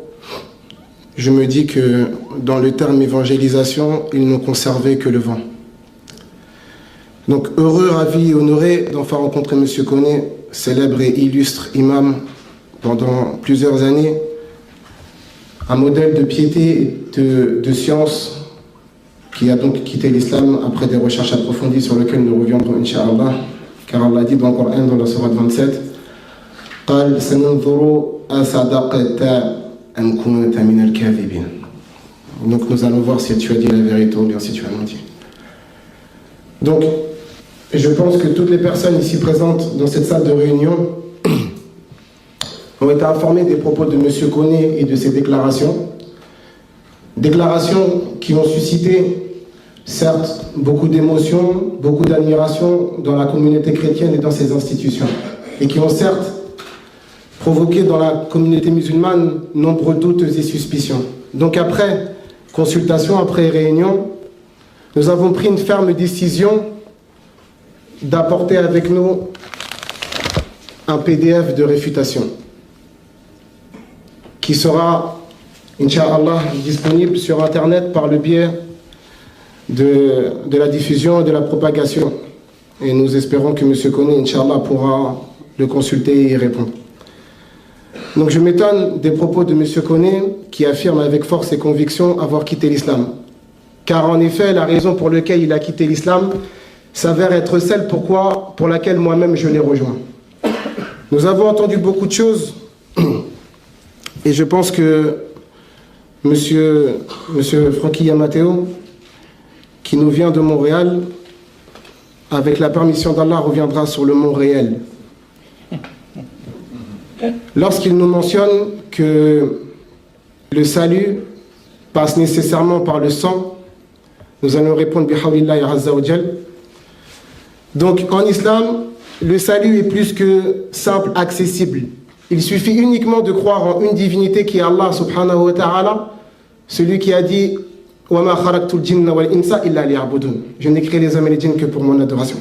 je me dis que dans le terme évangélisation, ils n'ont conservé que le vent. Donc heureux, ravi et honoré d'enfin rencontrer M. Koné, célèbre et illustre imam pendant plusieurs années, un modèle de piété et de science qui a donc quitté l'islam après des recherches approfondies sur lesquelles nous reviendrons, Inch'Allah, car Allah dit dans le Coran, dans la sourate 27, قال سننظر أصدقت أم كنت من الكاذبين. Donc nous allons voir si tu as dit la vérité ou bien si tu as menti. Donc je pense que toutes les personnes ici présentes dans cette salle de réunion ont été informés des propos de M. Koné et de ses déclarations. Déclarations qui ont suscité, certes, beaucoup d'émotions, beaucoup d'admiration dans la communauté chrétienne et dans ses institutions. Et qui ont, certes, provoqué dans la communauté musulmane nombreux doutes et suspicions. Donc après consultation, après réunion, nous avons pris une ferme décision d'apporter avec nous un PDF de réfutation qui sera, Inch'Allah, disponible sur Internet par le biais de la diffusion et de la propagation. Et nous espérons que M. Koné, Inch'Allah, pourra le consulter et y répondre. Donc je m'étonne des propos de M. Koné qui affirme avec force et conviction avoir quitté l'islam. Car en effet, la raison pour laquelle il a quitté l'islam s'avère être celle pour laquelle moi-même je l'ai rejoint. Nous avons entendu beaucoup de choses et je pense que Monsieur Francky Yamateo, qui nous vient de Montréal, avec la permission d'Allah, reviendra sur le mont réel. Lorsqu'il nous mentionne que le salut passe nécessairement par le sang, nous allons répondre Bihawlillahi Azza wa Jal. Donc en islam, le salut est plus que simple, accessible. Il suffit uniquement de croire en une divinité qui est Allah subhanahu wa ta'ala, celui qui a dit « Wa ma khalaqtul jinna wal insa illa liya'budun » Je n'ai créé les hommes et les djinns que pour mon adoration.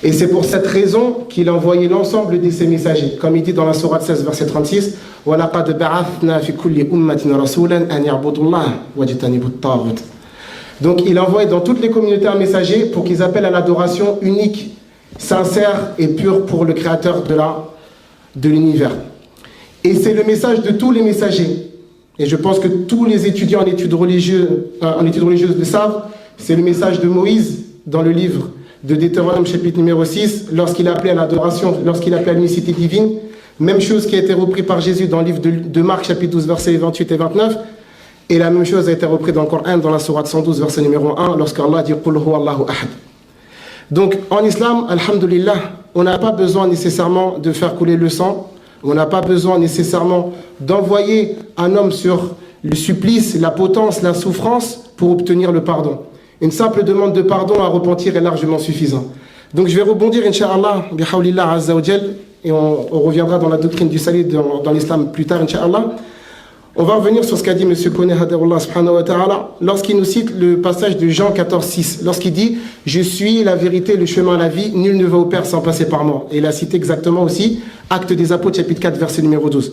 Et c'est pour cette raison qu'il a envoyé l'ensemble de ses messagers. Comme il dit dans la sourate 16, verset 36, « Wa laqad ba'athna fi kulli ummatin rasulan an ya'budu Allah wajtanibu at-taghut » Donc il envoie dans toutes les communautés un messager pour qu'ils appellent à l'adoration unique, sincère et pure pour le créateur de l'univers. Et c'est le message de tous les messagers. Et je pense que tous les étudiants en études religieuses le savent. C'est le message de Moïse dans le livre de Deutéronome chapitre numéro 6, lorsqu'il appelait à l'adoration, lorsqu'il appelait à l'unicité divine. Même chose qui a été repris par Jésus dans le livre de Marc, chapitre 12, versets 28 et 29. Et la même chose a été reprise dans le Coran, dans la sourate 112, verset numéro 1, lorsqu'Allah dit « Qul huwa Allahu ahad ». Donc, en islam, alhamdulillah, on n'a pas besoin nécessairement de faire couler le sang. On n'a pas besoin nécessairement d'envoyer un homme sur le supplice, la potence, la souffrance pour obtenir le pardon. Une simple demande de pardon à repentir est largement suffisant. Donc je vais rebondir, Inch'Allah, bihawlillah azza wa jal, et on reviendra dans la doctrine du salut dans l'islam plus tard, Inch'Allah. On va revenir sur ce qu'a dit M. Kone Hadarullah subhanahu wa ta'ala lorsqu'il nous cite le passage de Jean 14, 6, lorsqu'il dit « Je suis la vérité, le chemin, la vie, nul ne va au Père sans passer par moi ». Et il a cité exactement aussi Actes des Apôtres, chapitre 4, verset numéro 12.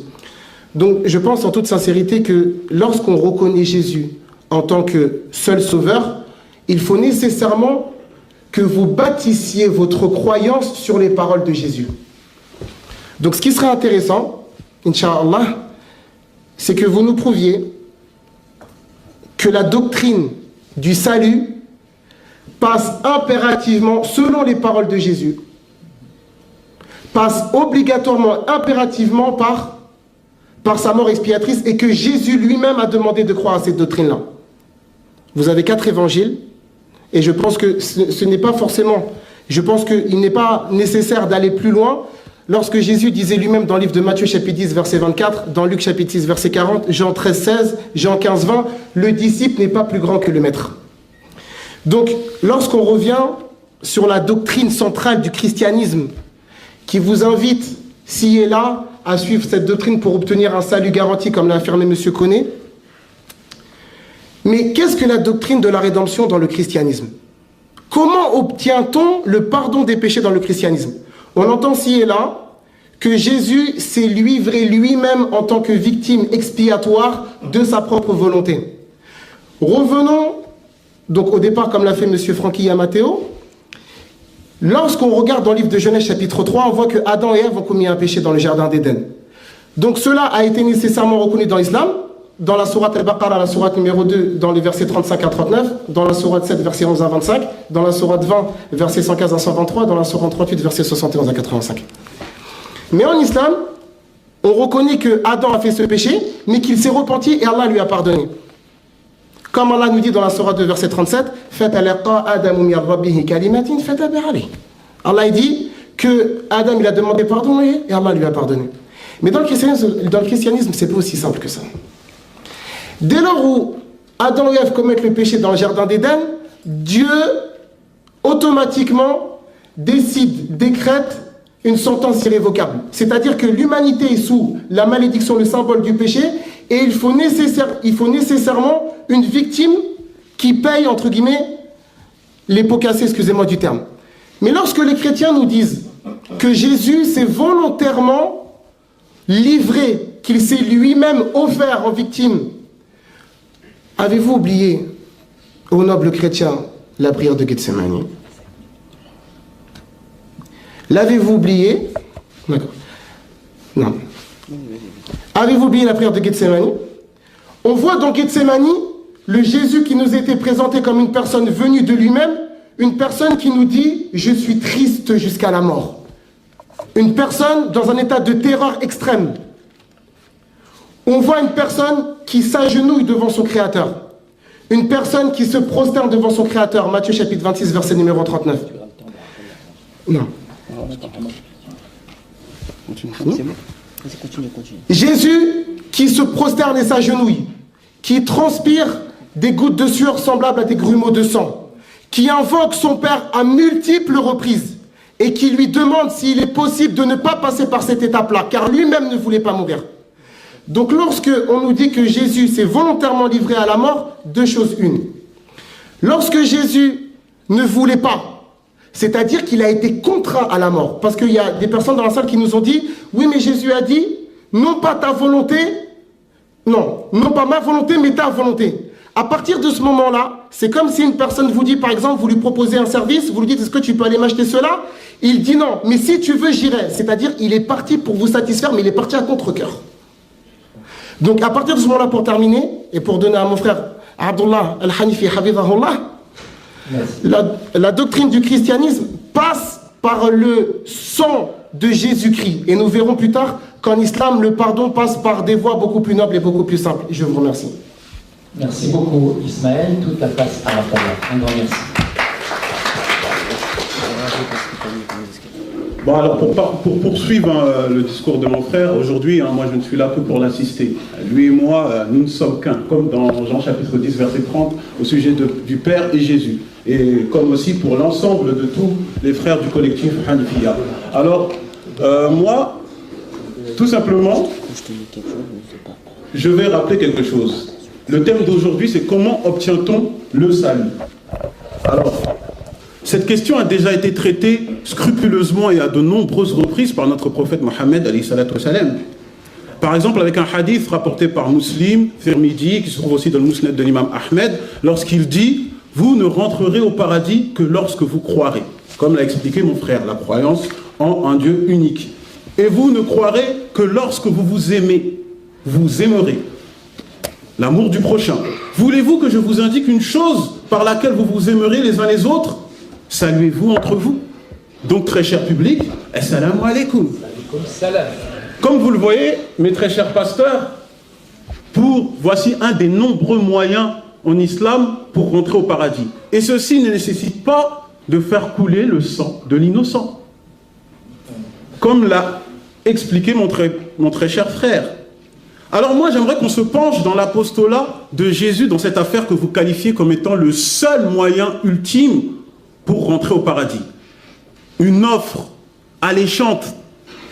Donc je pense en toute sincérité que lorsqu'on reconnaît Jésus en tant que seul sauveur, il faut nécessairement que vous bâtissiez votre croyance sur les paroles de Jésus. Donc ce qui serait intéressant, Inch'Allah, c'est que vous nous prouviez que la doctrine du salut passe impérativement, selon les paroles de Jésus, passe obligatoirement, impérativement par sa mort expiatrice, et que Jésus lui-même a demandé de croire à cette doctrine-là. Vous avez 4 évangiles, et je pense que ce n'est pas forcément, je pense qu'il n'est pas nécessaire d'aller plus loin. Lorsque Jésus disait lui-même dans le livre de Matthieu chapitre 10 verset 24, dans Luc chapitre 6 verset 40, Jean 13 16, Jean 15 20, le disciple n'est pas plus grand que le maître. Donc lorsqu'on revient sur la doctrine centrale du christianisme, qui vous invite, ci et là, à suivre cette doctrine pour obtenir un salut garanti, comme l'a affirmé M. Kone, mais qu'est-ce que la doctrine de la rédemption dans le christianisme? Comment obtient-on le pardon des péchés dans le christianisme? On entend ci et là que Jésus s'est livré lui-même en tant que victime expiatoire de sa propre volonté. Revenons donc au départ, comme l'a fait M. Francky Amatteo. Lorsqu'on regarde dans le livre de Genèse chapitre 3, on voit que Adam et Ève ont commis un péché dans le jardin d'Éden. Donc cela a été nécessairement reconnu dans l'islam, dans la sourate Al-Baqarah, la sourate numéro 2, dans les versets 35 à 39, dans la sourate 7, versets 11 à 25, dans la sourate 20, versets 115 à 123, dans la sourate 38, versets 71 à 85. Mais en islam, on reconnaît que Adam a fait ce péché, mais qu'il s'est repenti et Allah lui a pardonné. Comme Allah nous dit dans la sourate 2, verset 37, Allah dit que Adam il a demandé pardon et Allah lui a pardonné. Mais dans le christianisme, c'est pas aussi simple que ça. Dès lors où Adam et Ève commettent le péché dans le jardin d'Éden, Dieu automatiquement décrète une sentence irrévocable. C'est-à-dire que l'humanité est sous la malédiction, le symbole du péché, et il faut nécessairement une victime qui paye, entre guillemets, les pots cassés, excusez-moi du terme. Mais lorsque les chrétiens nous disent que Jésus s'est volontairement livré, qu'il s'est lui-même offert en victime, avez-vous oublié, ô nobles chrétiens, la prière de Gethsemane? L'avez-vous oublié? D'accord. Non. Avez-vous oublié la prière de Gethsemane? On voit dans Gethsemane le Jésus qui nous était présenté comme une personne venue de lui-même, une personne qui nous dit « Je suis triste jusqu'à la mort ». Une personne dans un état de terreur extrême. On voit une personne qui s'agenouille devant son Créateur. Une personne qui se prosterne devant son Créateur. Matthieu chapitre 26, verset numéro 39. Non. Jésus qui se prosterne et s'agenouille, qui transpire des gouttes de sueur semblables à des grumeaux de sang, qui invoque son Père à multiples reprises et qui lui demande s'il est possible de ne pas passer par cette étape-là, car lui-même ne voulait pas mourir. Donc lorsque on nous dit que Jésus s'est volontairement livré à la mort, deux choses, une. Lorsque Jésus ne voulait pas, c'est-à-dire qu'il a été contraint à la mort, parce qu'il y a des personnes dans la salle qui nous ont dit, oui mais Jésus a dit, non pas ta volonté, non pas ma volonté, mais ta volonté. À partir de ce moment-là, c'est comme si une personne vous dit, par exemple, vous lui proposez un service, vous lui dites, est-ce que tu peux aller m'acheter cela? Il dit non, mais si tu veux, j'irai. C'est-à-dire, il est parti pour vous satisfaire, mais il est parti à contre-cœur. Donc, à partir de ce moment-là, pour terminer, et pour donner à mon frère Abdullah Al-Hanifi Habibahullah, la doctrine du christianisme passe par le sang de Jésus-Christ. Et nous verrons plus tard qu'en islam, le pardon passe par des voies beaucoup plus nobles et beaucoup plus simples. Je vous remercie. Merci beaucoup, Ismaël. Toute la place à la parole. Un grand merci. Bon, alors pour poursuivre le discours de mon frère, aujourd'hui, moi je ne suis là que pour l'assister. Lui et moi, nous ne sommes qu'un, comme dans Jean chapitre 10, verset 30, au sujet du Père et Jésus. Et comme aussi pour l'ensemble de tous les frères du collectif Hanifiya. Alors, moi, tout simplement, je vais rappeler quelque chose. Le thème d'aujourd'hui, c'est comment obtient-on le salut? Alors, cette question a déjà été traitée scrupuleusement et à de nombreuses reprises par notre prophète Mohammed alayhi salatu wassalam. Par exemple, avec un hadith rapporté par Muslim, Tirmidhi, qui se trouve aussi dans le Musnad de l'imam Ahmed, lorsqu'il dit « Vous ne rentrerez au paradis que lorsque vous croirez », comme l'a expliqué mon frère, la croyance en un Dieu unique. Et vous ne croirez que lorsque vous vous aimez, vous aimerez. L'amour du prochain. Voulez-vous que je vous indique une chose par laquelle vous vous aimerez les uns les autres? Saluez-vous entre vous. Donc, très cher public, assalamu alaikum. Comme vous le voyez, mes très chers pasteurs, voici un des nombreux moyens en islam pour rentrer au paradis. Et ceci ne nécessite pas de faire couler le sang de l'innocent. Comme l'a expliqué mon très cher frère. Alors moi, j'aimerais qu'on se penche dans l'apostolat de Jésus, dans cette affaire que vous qualifiez comme étant le seul moyen ultime pour rentrer au paradis. Une offre alléchante,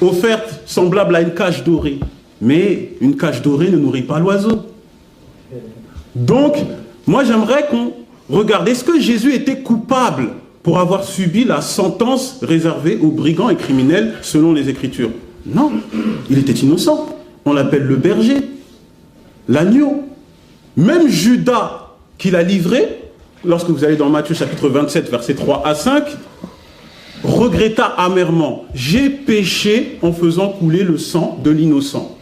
offerte, semblable à une cage dorée. Mais une cage dorée ne nourrit pas l'oiseau. Donc, moi j'aimerais qu'on regarde, est-ce que Jésus était coupable pour avoir subi la sentence réservée aux brigands et criminels selon les Écritures? Non, il était innocent. On l'appelle le berger, l'agneau. Même Judas, qui l'a livré, lorsque vous allez dans Matthieu chapitre 27, versets 3 à 5, regretta amèrement. J'ai péché en faisant couler le sang de l'innocent.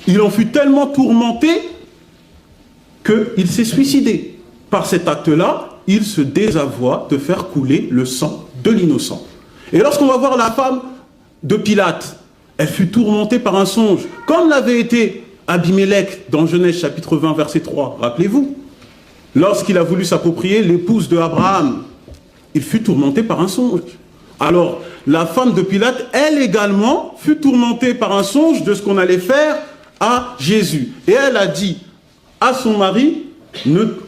Il en fut tellement tourmenté qu'il s'est suicidé. Par cet acte-là, il se désavoua de faire couler le sang de l'innocent. Et lorsqu'on va voir la femme de Pilate, elle fut tourmentée par un songe, comme l'avait été Abimélec dans Genèse chapitre 20, verset 3. Rappelez-vous, lorsqu'il a voulu s'approprier l'épouse de Abraham, il fut tourmenté par un songe. Alors, la femme de Pilate, elle également, fut tourmentée par un songe de ce qu'on allait faire à Jésus. Et elle a dit à son mari,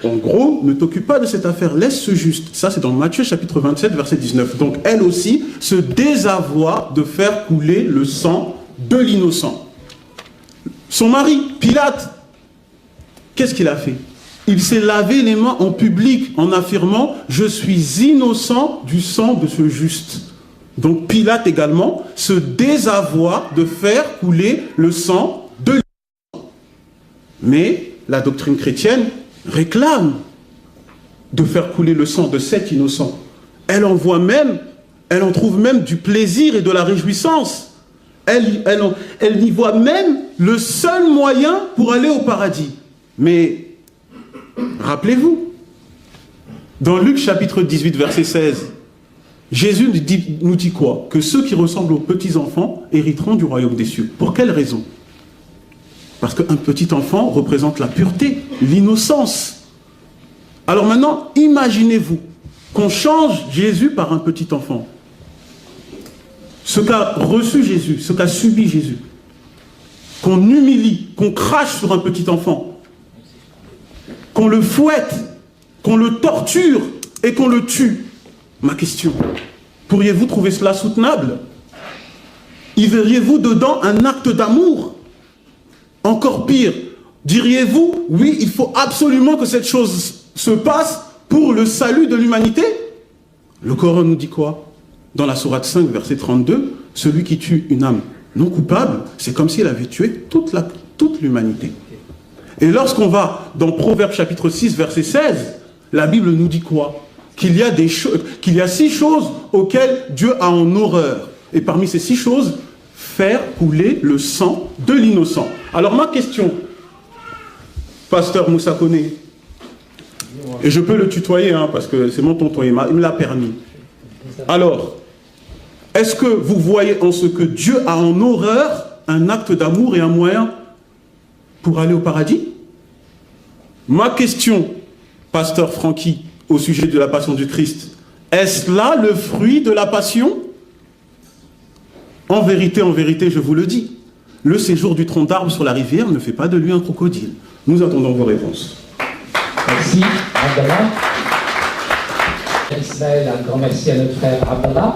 en gros, ne t'occupe pas de cette affaire, laisse ce juste. Ça, c'est dans Matthieu chapitre 27, verset 19. Donc, elle aussi se désavoua de faire couler le sang de l'innocent. Son mari, Pilate, qu'est-ce qu'il a fait? Il s'est lavé les mains en public en affirmant « Je suis innocent du sang de ce juste ». Donc, Pilate également se désavoua de faire couler le sang de l'innocent. Mais la doctrine chrétienne réclame de faire couler le sang de cet innocent. Elle en trouve même du plaisir et de la réjouissance. Elle y voit même le seul moyen pour aller au paradis. Mais, rappelez-vous, dans Luc chapitre 18, verset 16, Jésus nous dit quoi? Que ceux qui ressemblent aux petits-enfants hériteront du royaume des cieux. Pour quelle raison? Parce qu'un petit enfant représente la pureté, l'innocence. Alors maintenant, imaginez-vous qu'on change Jésus par un petit enfant. Ce qu'a reçu Jésus, ce qu'a subi Jésus. Qu'on humilie, qu'on crache sur un petit enfant. Qu'on le fouette, qu'on le torture et qu'on le tue. Ma question, pourriez-vous trouver cela soutenable? Y verriez-vous dedans un acte d'amour? Encore pire, diriez-vous, oui, il faut absolument que cette chose se passe pour le salut de l'humanité? Le Coran nous dit quoi? Dans la sourate 5, verset 32, celui qui tue une âme non coupable, c'est comme s'il avait tué toute l'humanité. Et lorsqu'on va dans Proverbes chapitre 6, verset 16, la Bible nous dit quoi? Qu'il y a 6 choses auxquelles Dieu a en horreur. Et parmi ces 6 choses, faire couler le sang de l'innocent. Alors ma question, pasteur Moussa Koné, et je peux le tutoyer, parce que c'est mon tonton, il me l'a permis. Alors, est-ce que vous voyez en ce que Dieu a en horreur un acte d'amour et un moyen pour aller au paradis? Ma question, pasteur Francky, au sujet de la passion du Christ, est-ce là le fruit de la passion? En vérité, je vous le dis, le séjour du tronc d'arbre sur la rivière ne fait pas de lui un crocodile. Nous attendons vos réponses. Merci, Abdallah. Ismaël, un grand merci à notre frère Abdallah.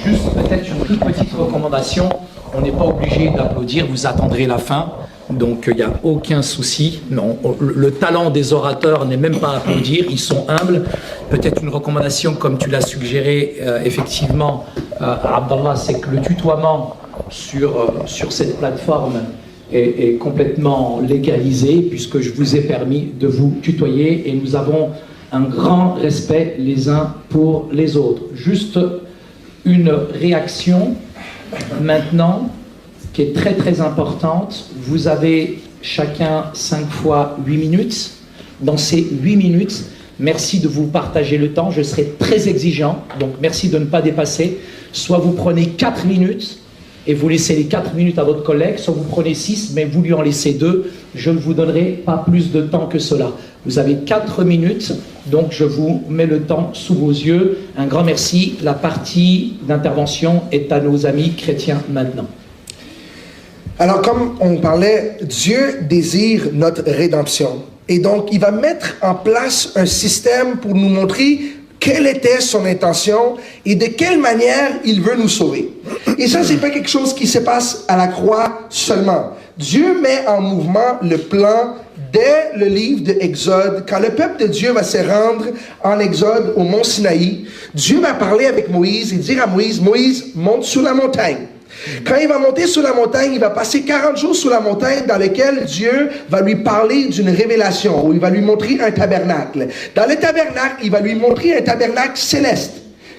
Juste peut-être une toute petite recommandation. On n'est pas obligé d'applaudir, vous attendrez la fin. Donc il n'y a aucun souci. Non, le talent des orateurs n'est même pas à applaudir, ils sont humbles. Peut-être une recommandation, comme tu l'as suggéré, effectivement, Abdallah, c'est que le tutoiement sur cette plateforme est complètement légalisé, puisque je vous ai permis de vous tutoyer et nous avons un grand respect les uns pour les autres. Juste une réaction maintenant qui est très très importante. Vous avez chacun 5 fois 8 minutes. Dans ces 8 minutes, merci de vous partager le temps. Je serai très exigeant, donc merci de ne pas dépasser. Soit vous prenez 4 minutes et vous laissez les 4 minutes à votre collègue, soit vous prenez 6, mais vous lui en laissez 2. Je ne vous donnerai pas plus de temps que cela. Vous avez 4 minutes, donc je vous mets le temps sous vos yeux. Un grand merci. La partie d'intervention est à nos amis chrétiens maintenant. Alors, comme on parlait, Dieu désire notre rédemption. Et donc, il va mettre en place un système pour nous montrer quelle était son intention et de quelle manière il veut nous sauver. Et ça, c'est pas quelque chose qui se passe à la croix seulement. Dieu met en mouvement le plan dès le livre de Exode. Quand le peuple de Dieu va se rendre en Exode au mont Sinaï, Dieu va parler avec Moïse et dire à Moïse, Moïse, monte sur la montagne. Quand il va monter sur la montagne, il va passer 40 jours sur la montagne dans lequel Dieu va lui parler d'une révélation, où il va lui montrer un tabernacle. Dans le tabernacle, il va lui montrer un tabernacle céleste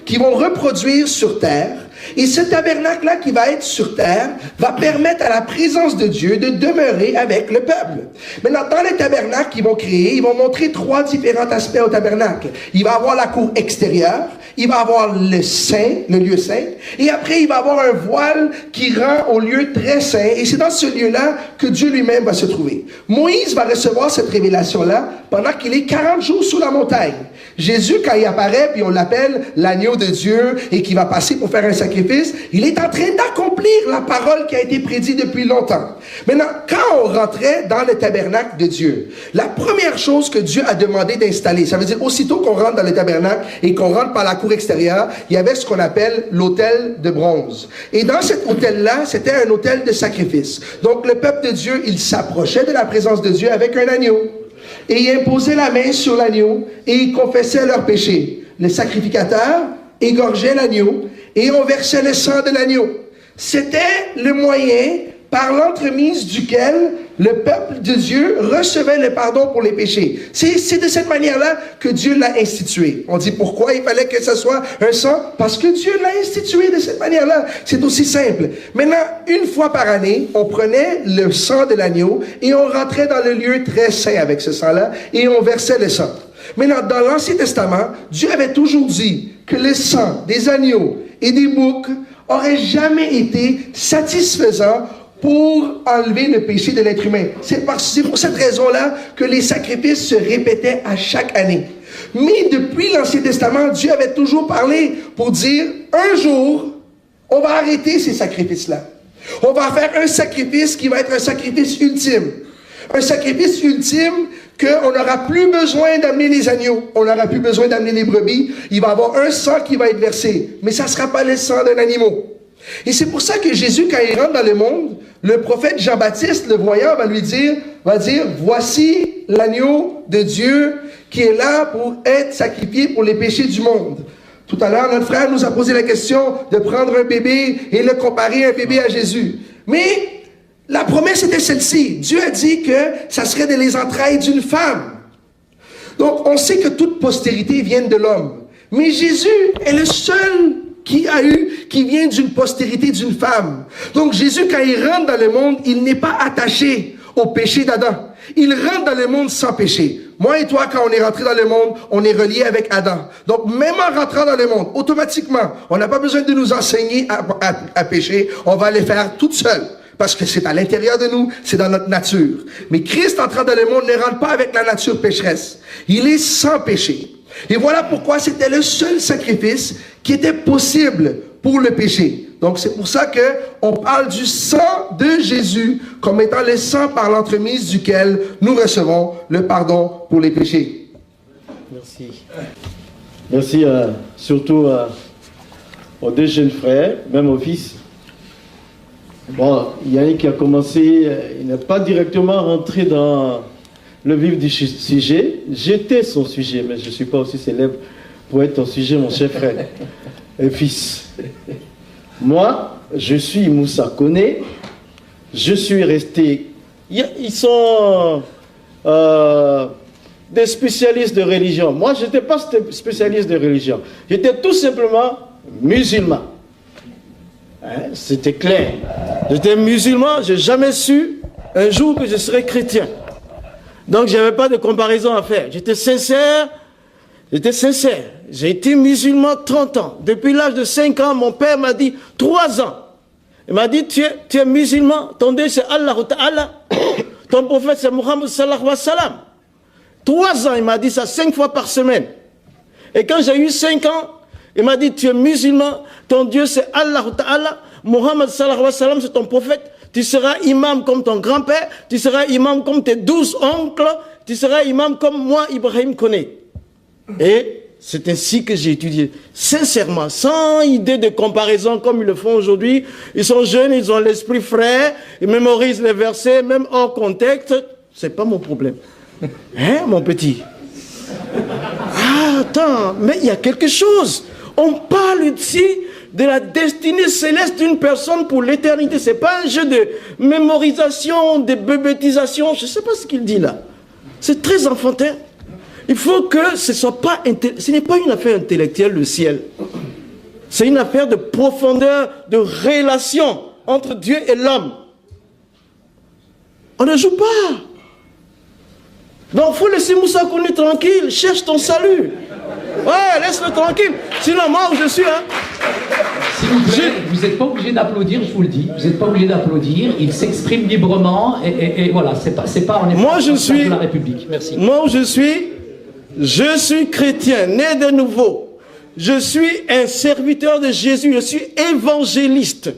qui vont reproduire sur terre. Et ce tabernacle-là qui va être sur terre va permettre à la présence de Dieu de demeurer avec le peuple. Maintenant, dans le tabernacle qu'ils vont créer, ils vont montrer 3 différents aspects au tabernacle. Il va avoir la cour extérieure, il va avoir le saint, le lieu saint, et après il va avoir un voile qui rend au lieu très saint, et c'est dans ce lieu-là que Dieu lui-même va se trouver. Moïse va recevoir cette révélation-là pendant qu'il est 40 jours sous la montagne. Jésus, quand il apparaît, puis on l'appelle l'agneau de Dieu, et qui va passer pour faire un sacrifice, il est en train d'accomplir la parole qui a été prédite depuis longtemps. Maintenant, quand on rentrait dans le tabernacle de Dieu, la première chose que Dieu a demandé d'installer, ça veut dire aussitôt qu'on rentre dans le tabernacle et qu'on rentre par la cour extérieure, il y avait ce qu'on appelle l'autel de bronze. Et dans cet autel-là, c'était un autel de sacrifice. Donc le peuple de Dieu, il s'approchait de la présence de Dieu avec un agneau. Et il imposait la main sur l'agneau et il confessait leurs péchés. Le sacrificateur égorgeait l'agneau et on versait le sang de l'agneau. C'était le moyen par l'entremise duquel le peuple de Dieu recevait le pardon pour les péchés. C'est de cette manière-là que Dieu l'a institué. On dit pourquoi il fallait que ce soit un sang? Parce que Dieu l'a institué de cette manière-là. C'est aussi simple. Maintenant, une fois par année, on prenait le sang de l'agneau et on rentrait dans le lieu très saint avec ce sang-là et on versait le sang. Maintenant, dans l'Ancien Testament, Dieu avait toujours dit que le sang des agneaux et des boucs aurait jamais été satisfaisant pour enlever le péché de l'être humain. C'est pour cette raison-là que les sacrifices se répétaient à chaque année. Mais depuis l'Ancien Testament, Dieu avait toujours parlé pour dire, un jour, on va arrêter ces sacrifices-là. On va faire un sacrifice qui va être un sacrifice ultime. Un sacrifice ultime qu'on n'aura plus besoin d'amener les agneaux, on n'aura plus besoin d'amener les brebis. Il va y avoir un sang qui va être versé, mais ça ne sera pas le sang d'un animal. Et c'est pour ça que Jésus, quand il rentre dans le monde, le prophète Jean-Baptiste, le voyant, va dire, voici l'agneau de Dieu qui est là pour être sacrifié pour les péchés du monde. Tout à l'heure, notre frère nous a posé la question de prendre un bébé et le comparer un bébé à Jésus. Mais la promesse était celle-ci. Dieu a dit que ça serait de les entrailles d'une femme. Donc, on sait que toute postérité vient de l'homme. Mais Jésus est le seul qui vient d'une postérité d'une femme. Donc Jésus, quand il rentre dans le monde, il n'est pas attaché au péché d'Adam. Il rentre dans le monde sans péché. Moi et toi, quand on est rentré dans le monde, on est relié avec Adam. Donc même en rentrant dans le monde, automatiquement, on n'a pas besoin de nous enseigner à pécher, on va le faire toute seule. parce que c'est à l'intérieur de nous, c'est dans notre nature. Mais Christ entrant dans le monde ne rentre pas avec la nature pécheresse. Il est sans péché. Et voilà pourquoi c'était le seul sacrifice qui était possible pour le péché. Donc c'est pour ça que on parle du sang de Jésus comme étant le sang par l'entremise duquel nous recevons le pardon pour les péchés. Merci. Merci surtout aux deux jeunes frères, même au fils. Bon, Yannick qui a commencé, il n'est pas directement rentré dans le vif du sujet. J'étais son sujet, mais je ne suis pas aussi célèbre pour être ton sujet, mon cher frère et fils. Moi, je suis Moussa Koné. Je suis resté... Ils sont des spécialistes de religion. Moi, je n'étais pas spécialiste de religion. J'étais tout simplement musulman. Hein, c'était clair. J'étais musulman, je n'ai jamais su un jour que je serais chrétien. Donc, je n'avais pas de comparaison à faire. J'étais sincère. J'ai été musulman 30 ans. Depuis l'âge de 5 ans, mon père m'a dit 3 ans. Il m'a dit, tu es musulman, ton Dieu c'est Allah Ta'ala, ton prophète c'est Muhammad sallallahu alayhi wa sallam. 3 ans, il m'a dit ça 5 fois par semaine. Et quand j'ai eu 5 ans, il m'a dit, tu es musulman, ton Dieu c'est Allah Ta'ala, Muhammad sallallahu alayhi wa sallam c'est ton prophète, tu seras imam comme ton grand-père, tu seras imam comme tes 12 oncles, tu seras imam comme moi, Ibrahim Koné. Et c'est ainsi que j'ai étudié, sincèrement, sans idée de comparaison comme ils le font aujourd'hui. Ils sont jeunes, ils ont l'esprit frais, ils mémorisent les versets, même hors contexte. C'est pas mon problème. Hein, mon petit? Ah, attends, mais il y a quelque chose. On parle ici de la destinée céleste d'une personne pour l'éternité. C'est pas un jeu de mémorisation, de bébétisation. Je sais pas ce qu'il dit là. C'est très enfantin. Il faut que ce n'est pas une affaire intellectuelle, le ciel. C'est une affaire de profondeur, de relation entre Dieu et l'homme. On ne joue pas. Donc, il faut laisser Moussa Koné tranquille. Cherche ton salut. Ouais, laisse-le tranquille. Sinon, moi où je suis, hein. S'il vous plaît, vous n'êtes pas obligé d'applaudir, je vous le dis. Vous n'êtes pas obligé d'applaudir. Il s'exprime librement et voilà, c'est pas on est moi, je suis de la République. Merci. Moi où je suis chrétien, né de nouveau. Je suis un serviteur de Jésus. Je suis évangéliste.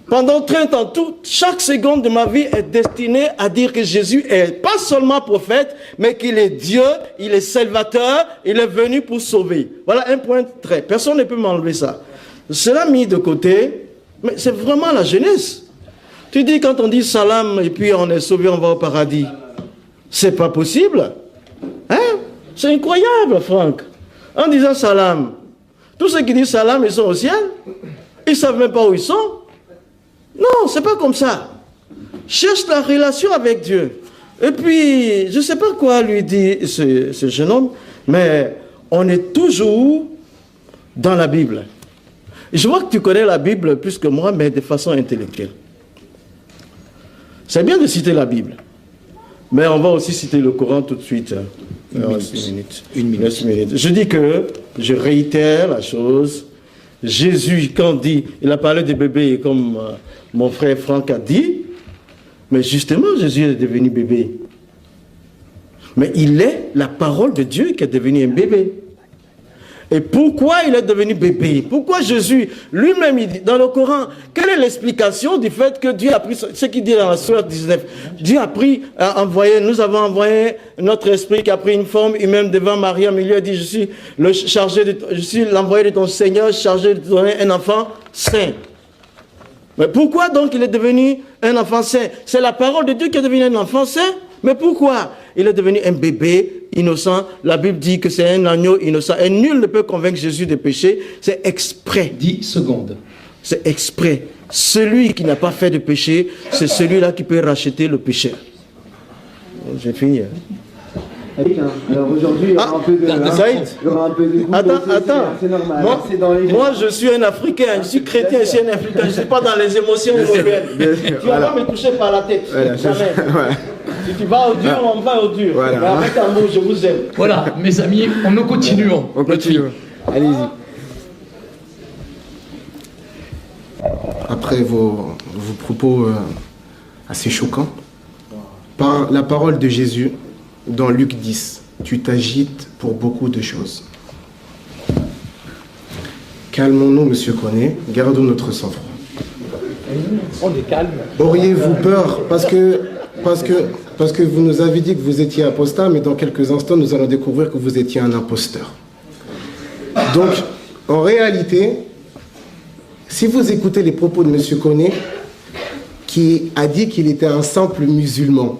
Pendant 30 ans, chaque seconde de ma vie est destinée à dire que Jésus est pas seulement prophète, mais qu'il est Dieu, il est salvateur, il est venu pour sauver. Voilà un point très. Personne ne peut m'enlever ça. Cela mis de côté, mais c'est vraiment la jeunesse. Tu dis quand on dit salam et puis on est sauvé, on va au paradis. C'est pas possible. Hein? C'est incroyable, Franck. En disant salam, tous ceux qui disent salam, ils sont au ciel. Ils ne savent même pas où ils sont. Non, c'est pas comme ça. Cherche la relation avec Dieu. Et puis, je ne sais pas quoi lui dit ce jeune homme, mais on est toujours dans la Bible. Je vois que tu connais la Bible plus que moi, mais de façon intellectuelle. C'est bien de citer la Bible. Mais on va aussi citer le Coran tout de suite. Une minute. Je dis que, je réitère la chose, Jésus, quand il a parlé des bébés, comme mon frère Franck a dit, mais justement, Jésus est devenu bébé. Mais il est la parole de Dieu qui est devenu un bébé. Et pourquoi il est devenu bébé? Pourquoi Jésus, lui-même, il dit dans le Coran, quelle est l'explication du fait que Dieu a pris, ce qu'il dit dans la sourate 19, Dieu nous avons envoyé notre esprit qui a pris une forme humaine devant Marie, il lui a dit, je suis l'envoyé de ton Seigneur, chargé de te donner un enfant saint. Mais pourquoi donc il est devenu un enfant saint? C'est la parole de Dieu qui est devenu un enfant saint. Mais pourquoi? Il est devenu un bébé innocent. La Bible dit que c'est un agneau innocent. Et nul ne peut convaincre Jésus de péché. C'est exprès. 10 secondes. C'est exprès. Celui qui n'a pas fait de péché, c'est celui-là qui peut racheter le pécheur. J'ai fini. Alors aujourd'hui, il y aura un peu de... Attends. C'est normal. Moi, je suis un Africain, je suis chrétien, je suis un Africain, je ne suis pas dans les émotions européennes. Tu vas pas me toucher par la tête. Voilà, si tu vas au dur, on va au dur. Voilà. Mais avec amour, je vous aime. Voilà, mes amis, nous continuons. On continue. Allez-y. après vos propos assez choquants. Par la parole de Jésus, dans Luc 10, tu t'agites pour beaucoup de choses. Calmons-nous, monsieur Koné, gardons notre sang-froid. On est calme. Auriez-vous peur parce que vous nous avez dit que vous étiez apostat, mais dans quelques instants, nous allons découvrir que vous étiez un imposteur. Donc, en réalité, si vous écoutez les propos de M. Koné, qui a dit qu'il était un simple musulman,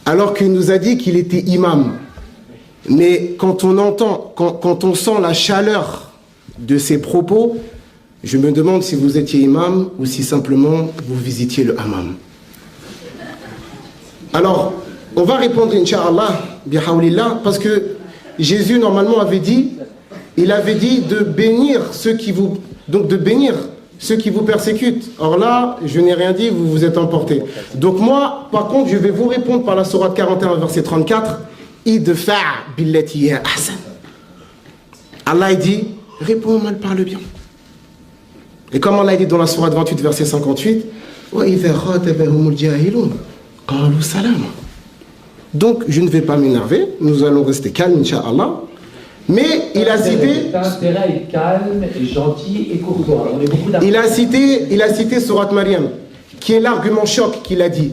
alors qu'il nous a dit qu'il était imam, mais quand on entend, quand on sent la chaleur de ses propos, je me demande si vous étiez imam ou si simplement vous visitiez le hammam. Alors, on va répondre, Inch'Allah, bihawlillah, parce que Jésus, normalement, avait dit de bénir ceux qui vous persécutent. Or là, je n'ai rien dit, vous vous êtes emportés. Donc moi, par contre, je vais vous répondre par la sourate 41, verset 34. Idfa' billati hiya ahsan. Allah dit, réponds mal par le bien. Et comme Allah dit dans la sourate 28, verset 58, wa idha khatabahumul jahilun qalu salama. Donc, je ne vais pas m'énerver, nous allons rester calmes, Inch'Allah. Mais il a cité... T'as intérêt à être calme, et gentil et courtois. On est beaucoup d'accord. Il a cité Sourate Maryam, qui est l'argument choc qu'il a dit.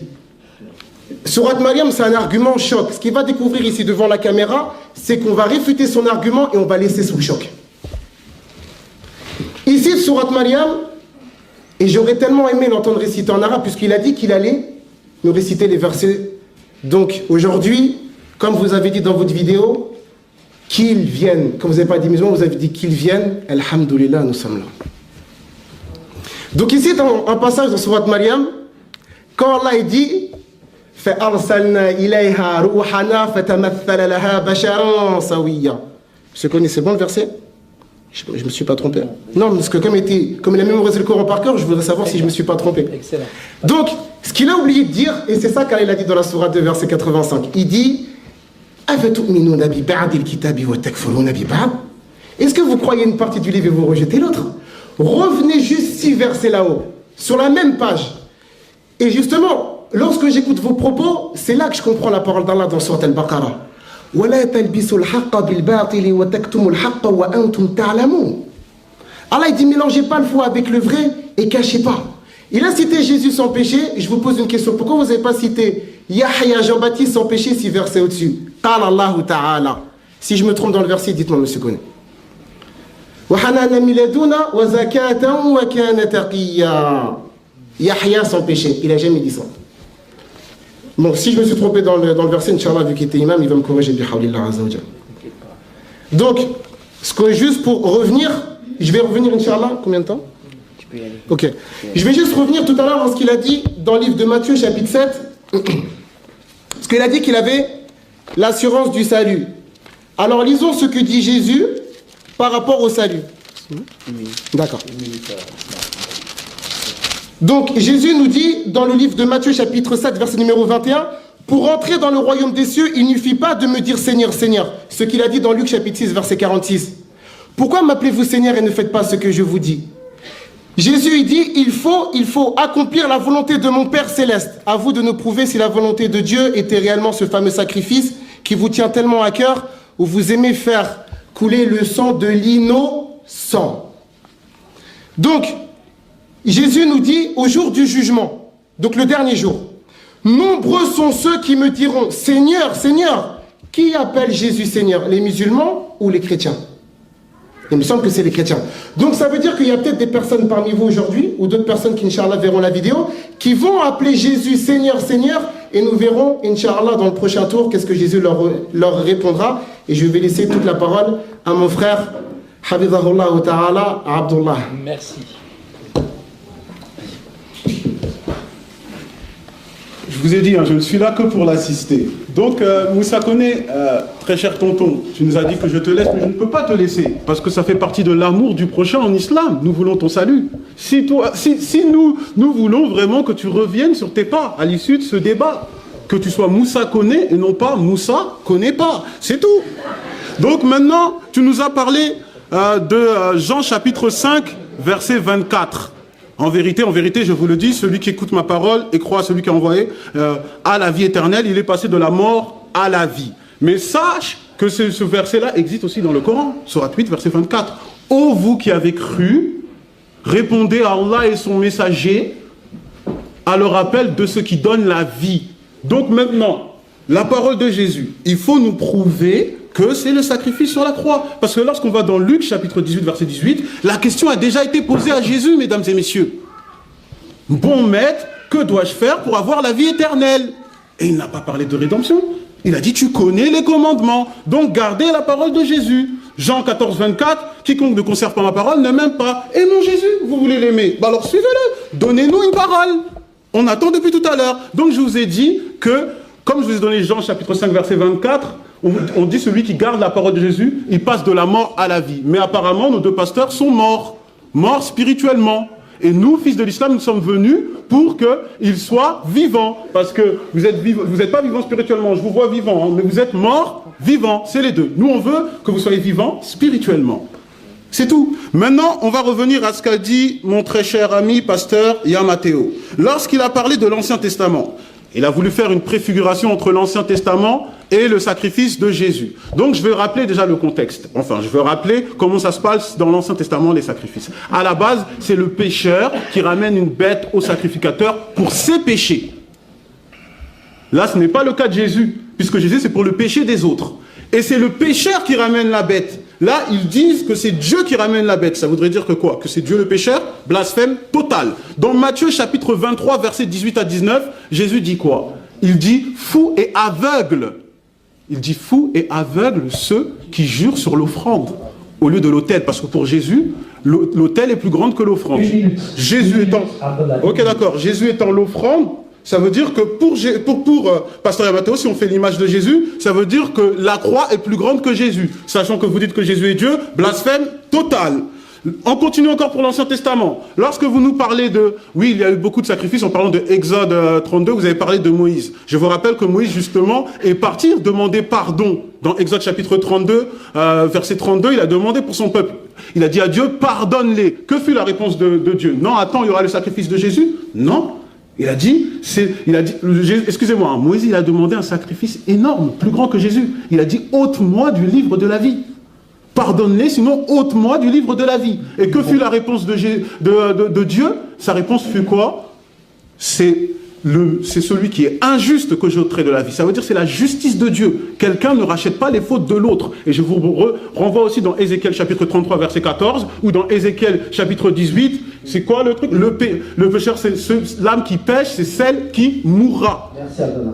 Sourate Maryam, c'est un argument choc. Ce qu'il va découvrir ici devant la caméra, c'est qu'on va réfuter son argument et on va laisser sous le choc. Ici, Sourate Maryam, et j'aurais tellement aimé l'entendre réciter en arabe, puisqu'il a dit qu'il allait nous réciter les versets. Donc, aujourd'hui, comme vous avez dit dans votre vidéo, qu'ils viennent, comme vous n'avez pas dit musulmans, vous avez dit qu'ils viennent, alhamdoulilah, nous sommes là. Donc ici, dans un passage de Sourate Maryam, quand Allah dit فَأَرْسَلْنَا إِلَيْهَا رُوحَنَا فَتَمَثَّلَ لَهَا بَشَرًا سَوِيًّا. Vous connaissez, c'est bon le verset? Je ne me suis pas trompé. Non, parce que comme il a mémorisé le Coran par cœur, je voudrais savoir si je ne me suis pas trompé. Excellent. Donc, ce qu'il a oublié de dire, et c'est ça qu'Allah a dit dans la sourate 2, verset 85, il dit est-ce que vous croyez une partie du livre et vous rejetez l'autre? Revenez juste 6 versets là-haut, sur la même page. Et justement, lorsque j'écoute vos propos, c'est là que je comprends la parole d'Allah dans Sourate Al-Baqarah. Allah dit mélangez pas le faux avec le vrai et cachez pas. Il a cité Jésus sans péché. Je vous pose une question. Pourquoi vous n'avez pas cité Yahya Jean-Baptiste sans péché 6 versets au-dessus? Qala Allahu Ta'ala. Si je me trompe dans le verset, dites-moi, monsieur Koné. Yahya sans péché. Il n'a jamais dit ça. Bon, si je me suis trompé dans le verset, Inch'Allah, vu qu'il était imam, il va me corriger. Donc, juste pour revenir, je vais revenir, Inch'Allah, combien de temps? Ok. Je vais juste revenir tout à l'heure dans ce qu'il a dit dans le livre de Matthieu, chapitre 7. Parce qu'il a dit qu'il avait l'assurance du salut. Alors, lisons ce que dit Jésus par rapport au salut. D'accord. Donc, Jésus nous dit dans le livre de Matthieu, chapitre 7, verset numéro 21, pour entrer dans le royaume des cieux, il ne suffit pas de me dire Seigneur, Seigneur. Ce qu'il a dit dans Luc, chapitre 6, verset 46. Pourquoi m'appelez-vous Seigneur et ne faites pas ce que je vous dis? Jésus, il dit, il faut accomplir la volonté de mon Père Céleste. À vous de nous prouver si la volonté de Dieu était réellement ce fameux sacrifice qui vous tient tellement à cœur, où vous aimez faire couler le sang de l'innocent. Donc, Jésus nous dit, au jour du jugement, donc le dernier jour, nombreux sont ceux qui me diront, Seigneur, Seigneur, qui appelle Jésus Seigneur, les musulmans ou les chrétiens? Il me semble que c'est les chrétiens. Donc ça veut dire qu'il y a peut-être des personnes parmi vous aujourd'hui, ou d'autres personnes qui, Inch'Allah, verront la vidéo, qui vont appeler Jésus Seigneur, Seigneur, et nous verrons, Inch'Allah, dans le prochain tour, qu'est-ce que Jésus leur répondra. Et je vais laisser toute la parole à mon frère, Habibahullah Ta'ala, Abdullah. Merci. Je vous ai dit, je ne suis là que pour l'assister. Donc, Moussa Koné, très cher tonton, tu nous as dit que je te laisse, mais je ne peux pas te laisser, parce que ça fait partie de l'amour du prochain en islam. Nous voulons ton salut. Si nous voulons vraiment que tu reviennes sur tes pas à l'issue de ce débat, que tu sois Moussa Koné et non pas Moussa connaît pas. C'est tout. Donc maintenant, tu nous as parlé de Jean chapitre 5, verset 24. En vérité, je vous le dis, celui qui écoute ma parole et croit à celui qui a envoyé a la vie éternelle. Il est passé de la mort à la vie. Mais sache que ce verset-là existe aussi dans le Coran. Sourate 8, verset 24. Ô vous qui avez cru, répondez à Allah et son messager à leur appel de ce qui donne la vie. Donc maintenant, la parole de Jésus, il faut nous prouver que c'est le sacrifice sur la croix. Parce que lorsqu'on va dans Luc, chapitre 18, verset 18, la question a déjà été posée à Jésus, mesdames et messieurs. Bon maître, que dois-je faire pour avoir la vie éternelle? Et il n'a pas parlé de rédemption. Il a dit, tu connais les commandements, donc gardez la parole de Jésus. Jean 14, 24, quiconque ne conserve pas ma parole ne m'aime pas. Et non Jésus, vous voulez l'aimer? Bah alors suivez-le, donnez-nous une parole. On attend depuis tout à l'heure. Donc je vous ai dit que, comme je vous ai donné Jean chapitre 5, verset 24, on dit celui qui garde la parole de Jésus, il passe de la mort à la vie. Mais apparemment, nos deux pasteurs sont morts spirituellement. Et nous, fils de l'islam, nous sommes venus pour qu'ils soient vivants. Parce que vous n'êtes pas vivants spirituellement, je vous vois vivants, hein, mais vous êtes morts vivants, c'est les deux. Nous, on veut que vous soyez vivants spirituellement. C'est tout. Maintenant, on va revenir à ce qu'a dit mon très cher ami, pasteur Yamateo. Lorsqu'il a parlé de l'Ancien Testament, il a voulu faire une préfiguration entre l'Ancien Testament et le sacrifice de Jésus. Donc je vais rappeler déjà le contexte. Enfin, je vais rappeler comment ça se passe dans l'Ancien Testament, les sacrifices. À la base, c'est le pécheur qui ramène une bête au sacrificateur pour ses péchés. Là, ce n'est pas le cas de Jésus, puisque Jésus, c'est pour le péché des autres. Et c'est le pécheur qui ramène la bête. Là, ils disent que c'est Dieu qui ramène la bête. Ça voudrait dire que quoi? Que c'est Dieu le pécheur? Blasphème total. Dans Matthieu chapitre 23, versets 18 à 19, Jésus dit quoi? Il dit « fou et aveugle ». Il dit « fou et aveugle ceux qui jurent sur l'offrande au lieu de l'autel ». Parce que pour Jésus, l'autel est plus grande que l'offrande. Jésus étant... Ok, d'accord. Jésus étant l'offrande, ça veut dire que pour Pasteur Yamateo, si on fait l'image de Jésus, ça veut dire que la croix est plus grande que Jésus. Sachant que vous dites que Jésus est Dieu, blasphème total. On continue encore pour l'Ancien Testament. Lorsque vous nous parlez de... Oui, il y a eu beaucoup de sacrifices. En parlant de Exode 32, vous avez parlé de Moïse. Je vous rappelle que Moïse, justement, est parti demander pardon. Dans Exode chapitre 32, verset 32, il a demandé pour son peuple. Il a dit à Dieu, pardonne-les. Que fut la réponse de Dieu? Non, attends, il y aura le sacrifice de Jésus? Non. Il a dit, excusez-moi, Moïse, il a demandé un sacrifice énorme, plus grand que Jésus. Il a dit, ôte-moi du livre de la vie. Pardonne-les, sinon ôte-moi du livre de la vie. Et que fut la réponse de Dieu? Sa réponse fut quoi? C'est celui qui est injuste que j'ôterai de la vie. Ça veut dire c'est la justice de Dieu. Quelqu'un ne rachète pas les fautes de l'autre. Et je vous renvoie aussi dans Ézéchiel chapitre 33 verset 14 ou dans Ézéchiel chapitre 18. C'est quoi le truc? Le pécheur, c'est l'âme qui pêche, c'est celle qui mourra. Merci Adonai.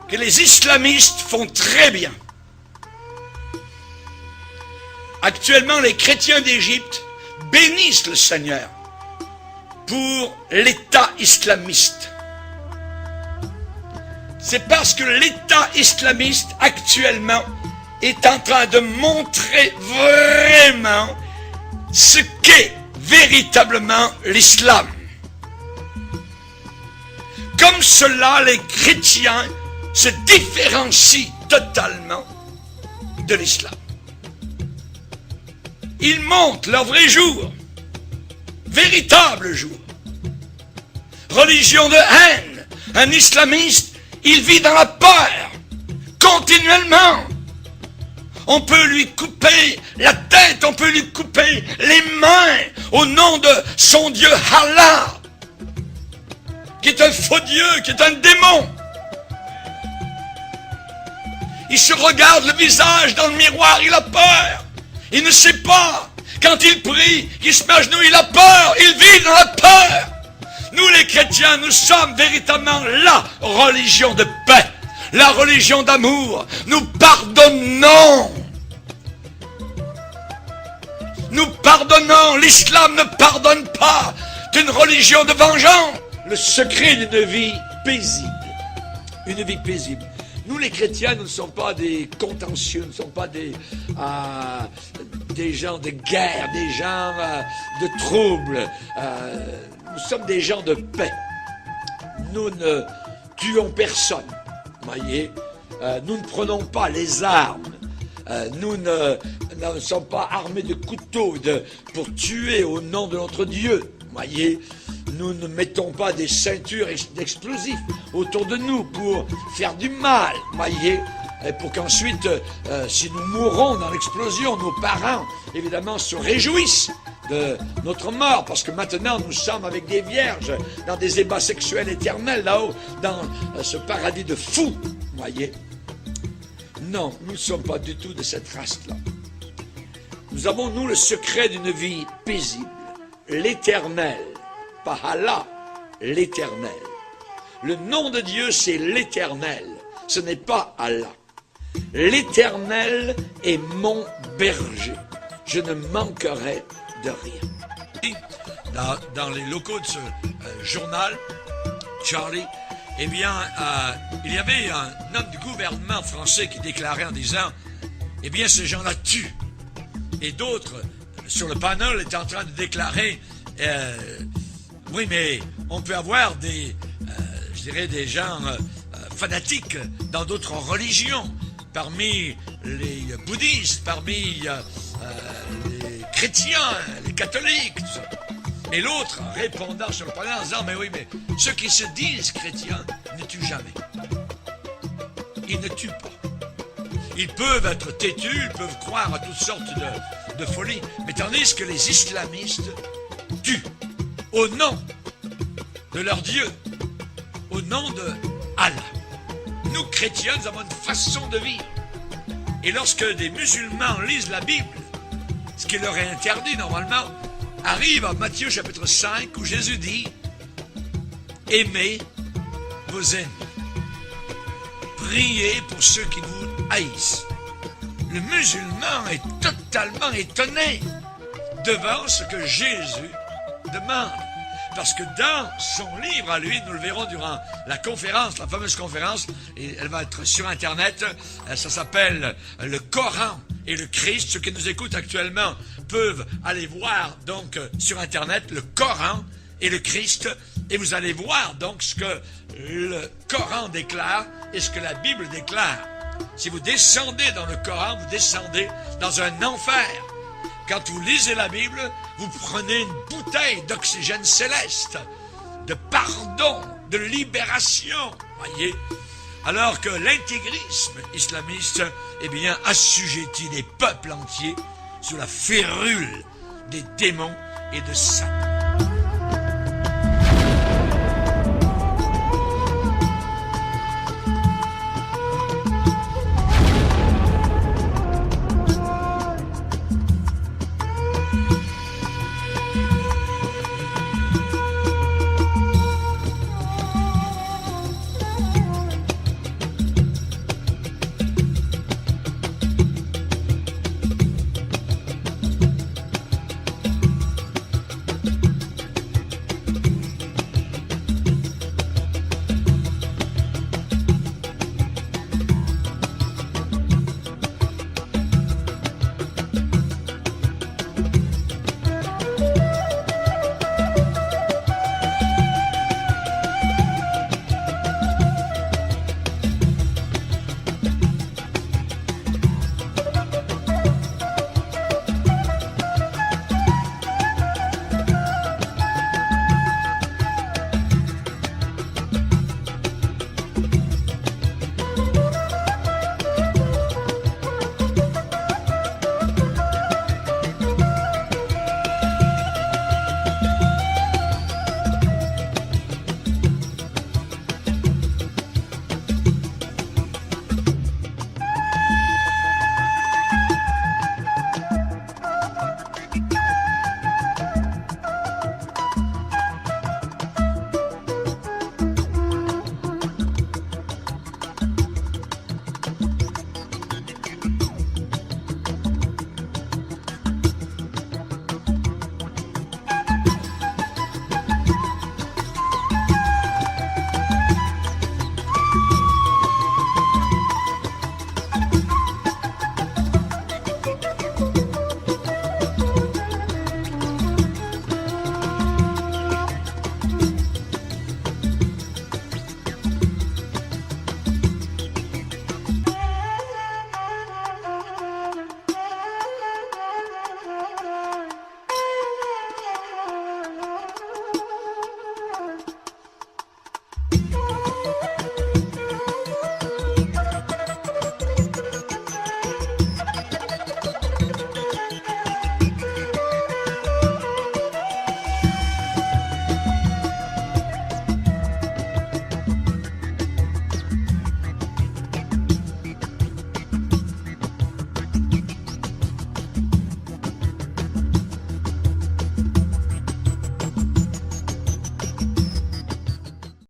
Que les islamistes font très bien. Actuellement, les chrétiens d'Égypte bénissent le Seigneur pour l'État islamiste. C'est parce que l'État islamiste actuellement est en train de montrer vraiment ce qu'est véritablement l'islam. Comme cela, les chrétiens se différencient totalement de l'islam. Ils montrent leur vrai jour, véritable jour. Religion de haine. Un islamiste, il vit dans la peur, continuellement. On peut lui couper la tête, on peut lui couper les mains au nom de son Dieu Allah, qui est un faux Dieu, qui est un démon. Il se regarde le visage dans le miroir, il a peur. Il ne sait pas. Quand il prie, qu'il se met à genoux, il a peur. Il vit dans la peur. Nous les chrétiens, nous sommes véritablement la religion de paix, la religion d'amour. Nous pardonnons. Nous pardonnons. L'islam ne pardonne pas. C'est une religion de vengeance. Le secret d'une vie paisible une vie paisible. Nous les chrétiens, nous ne sommes pas des contentieux, nous ne sommes pas des gens de guerre, des gens de troubles. Nous sommes des gens de paix. Nous ne tuons personne, voyez. Nous ne prenons pas les armes. Nous ne sommes pas armés de couteaux pour tuer au nom de notre Dieu, voyez. Nous ne mettons pas des ceintures d'explosifs autour de nous pour faire du mal, voyez, et pour qu'ensuite, si nous mourons dans l'explosion, nos parents, évidemment, se réjouissent de notre mort, parce que maintenant, nous sommes avec des vierges dans des ébats sexuels éternels, là-haut, dans ce paradis de fous, voyez. Non, nous ne sommes pas du tout de cette race-là. Nous avons, nous, le secret d'une vie paisible, l'éternel. Pas Allah, l'éternel. Le nom de Dieu, c'est l'éternel. Ce n'est pas Allah. L'éternel est mon berger. Je ne manquerai de rien. Dans les locaux de ce journal, Charlie, eh bien, il y avait un homme du gouvernement français qui déclarait en disant, eh bien, ces gens-là tuent. Et d'autres, sur le panel, étaient en train de déclarer, oui, mais on peut avoir des gens fanatiques dans d'autres religions, parmi les bouddhistes, parmi les chrétiens, les catholiques, tout ça. Et l'autre, répondant sur le panel en disant, mais oui, mais ceux qui se disent chrétiens ne tuent jamais. Ils ne tuent pas. Ils peuvent être têtus, ils peuvent croire à toutes sortes de folies, mais tandis que les islamistes tuent au nom de leur Dieu, au nom de Allah. Nous, chrétiens, nous avons une façon de vivre. Et lorsque des musulmans lisent la Bible, ce qui leur est interdit normalement, arrive à Matthieu chapitre 5, où Jésus dit « Aimez vos ennemis. Priez pour ceux qui vous haïssent. » Le musulman est totalement étonné devant ce que Jésus demande. Parce que dans son livre à lui, nous le verrons durant la conférence, la fameuse conférence, et elle va être sur Internet, ça s'appelle le Coran et le Christ. Ceux qui nous écoutent actuellement peuvent aller voir donc sur Internet le Coran et le Christ, et vous allez voir donc ce que le Coran déclare et ce que la Bible déclare. Si vous descendez dans le Coran, vous descendez dans un enfer. Quand vous lisez la Bible, vous prenez une bouteille d'oxygène céleste, de pardon, de libération, voyez. Alors que l'intégrisme islamiste, eh bien, assujettit des peuples entiers sous la férule des démons et de Satan.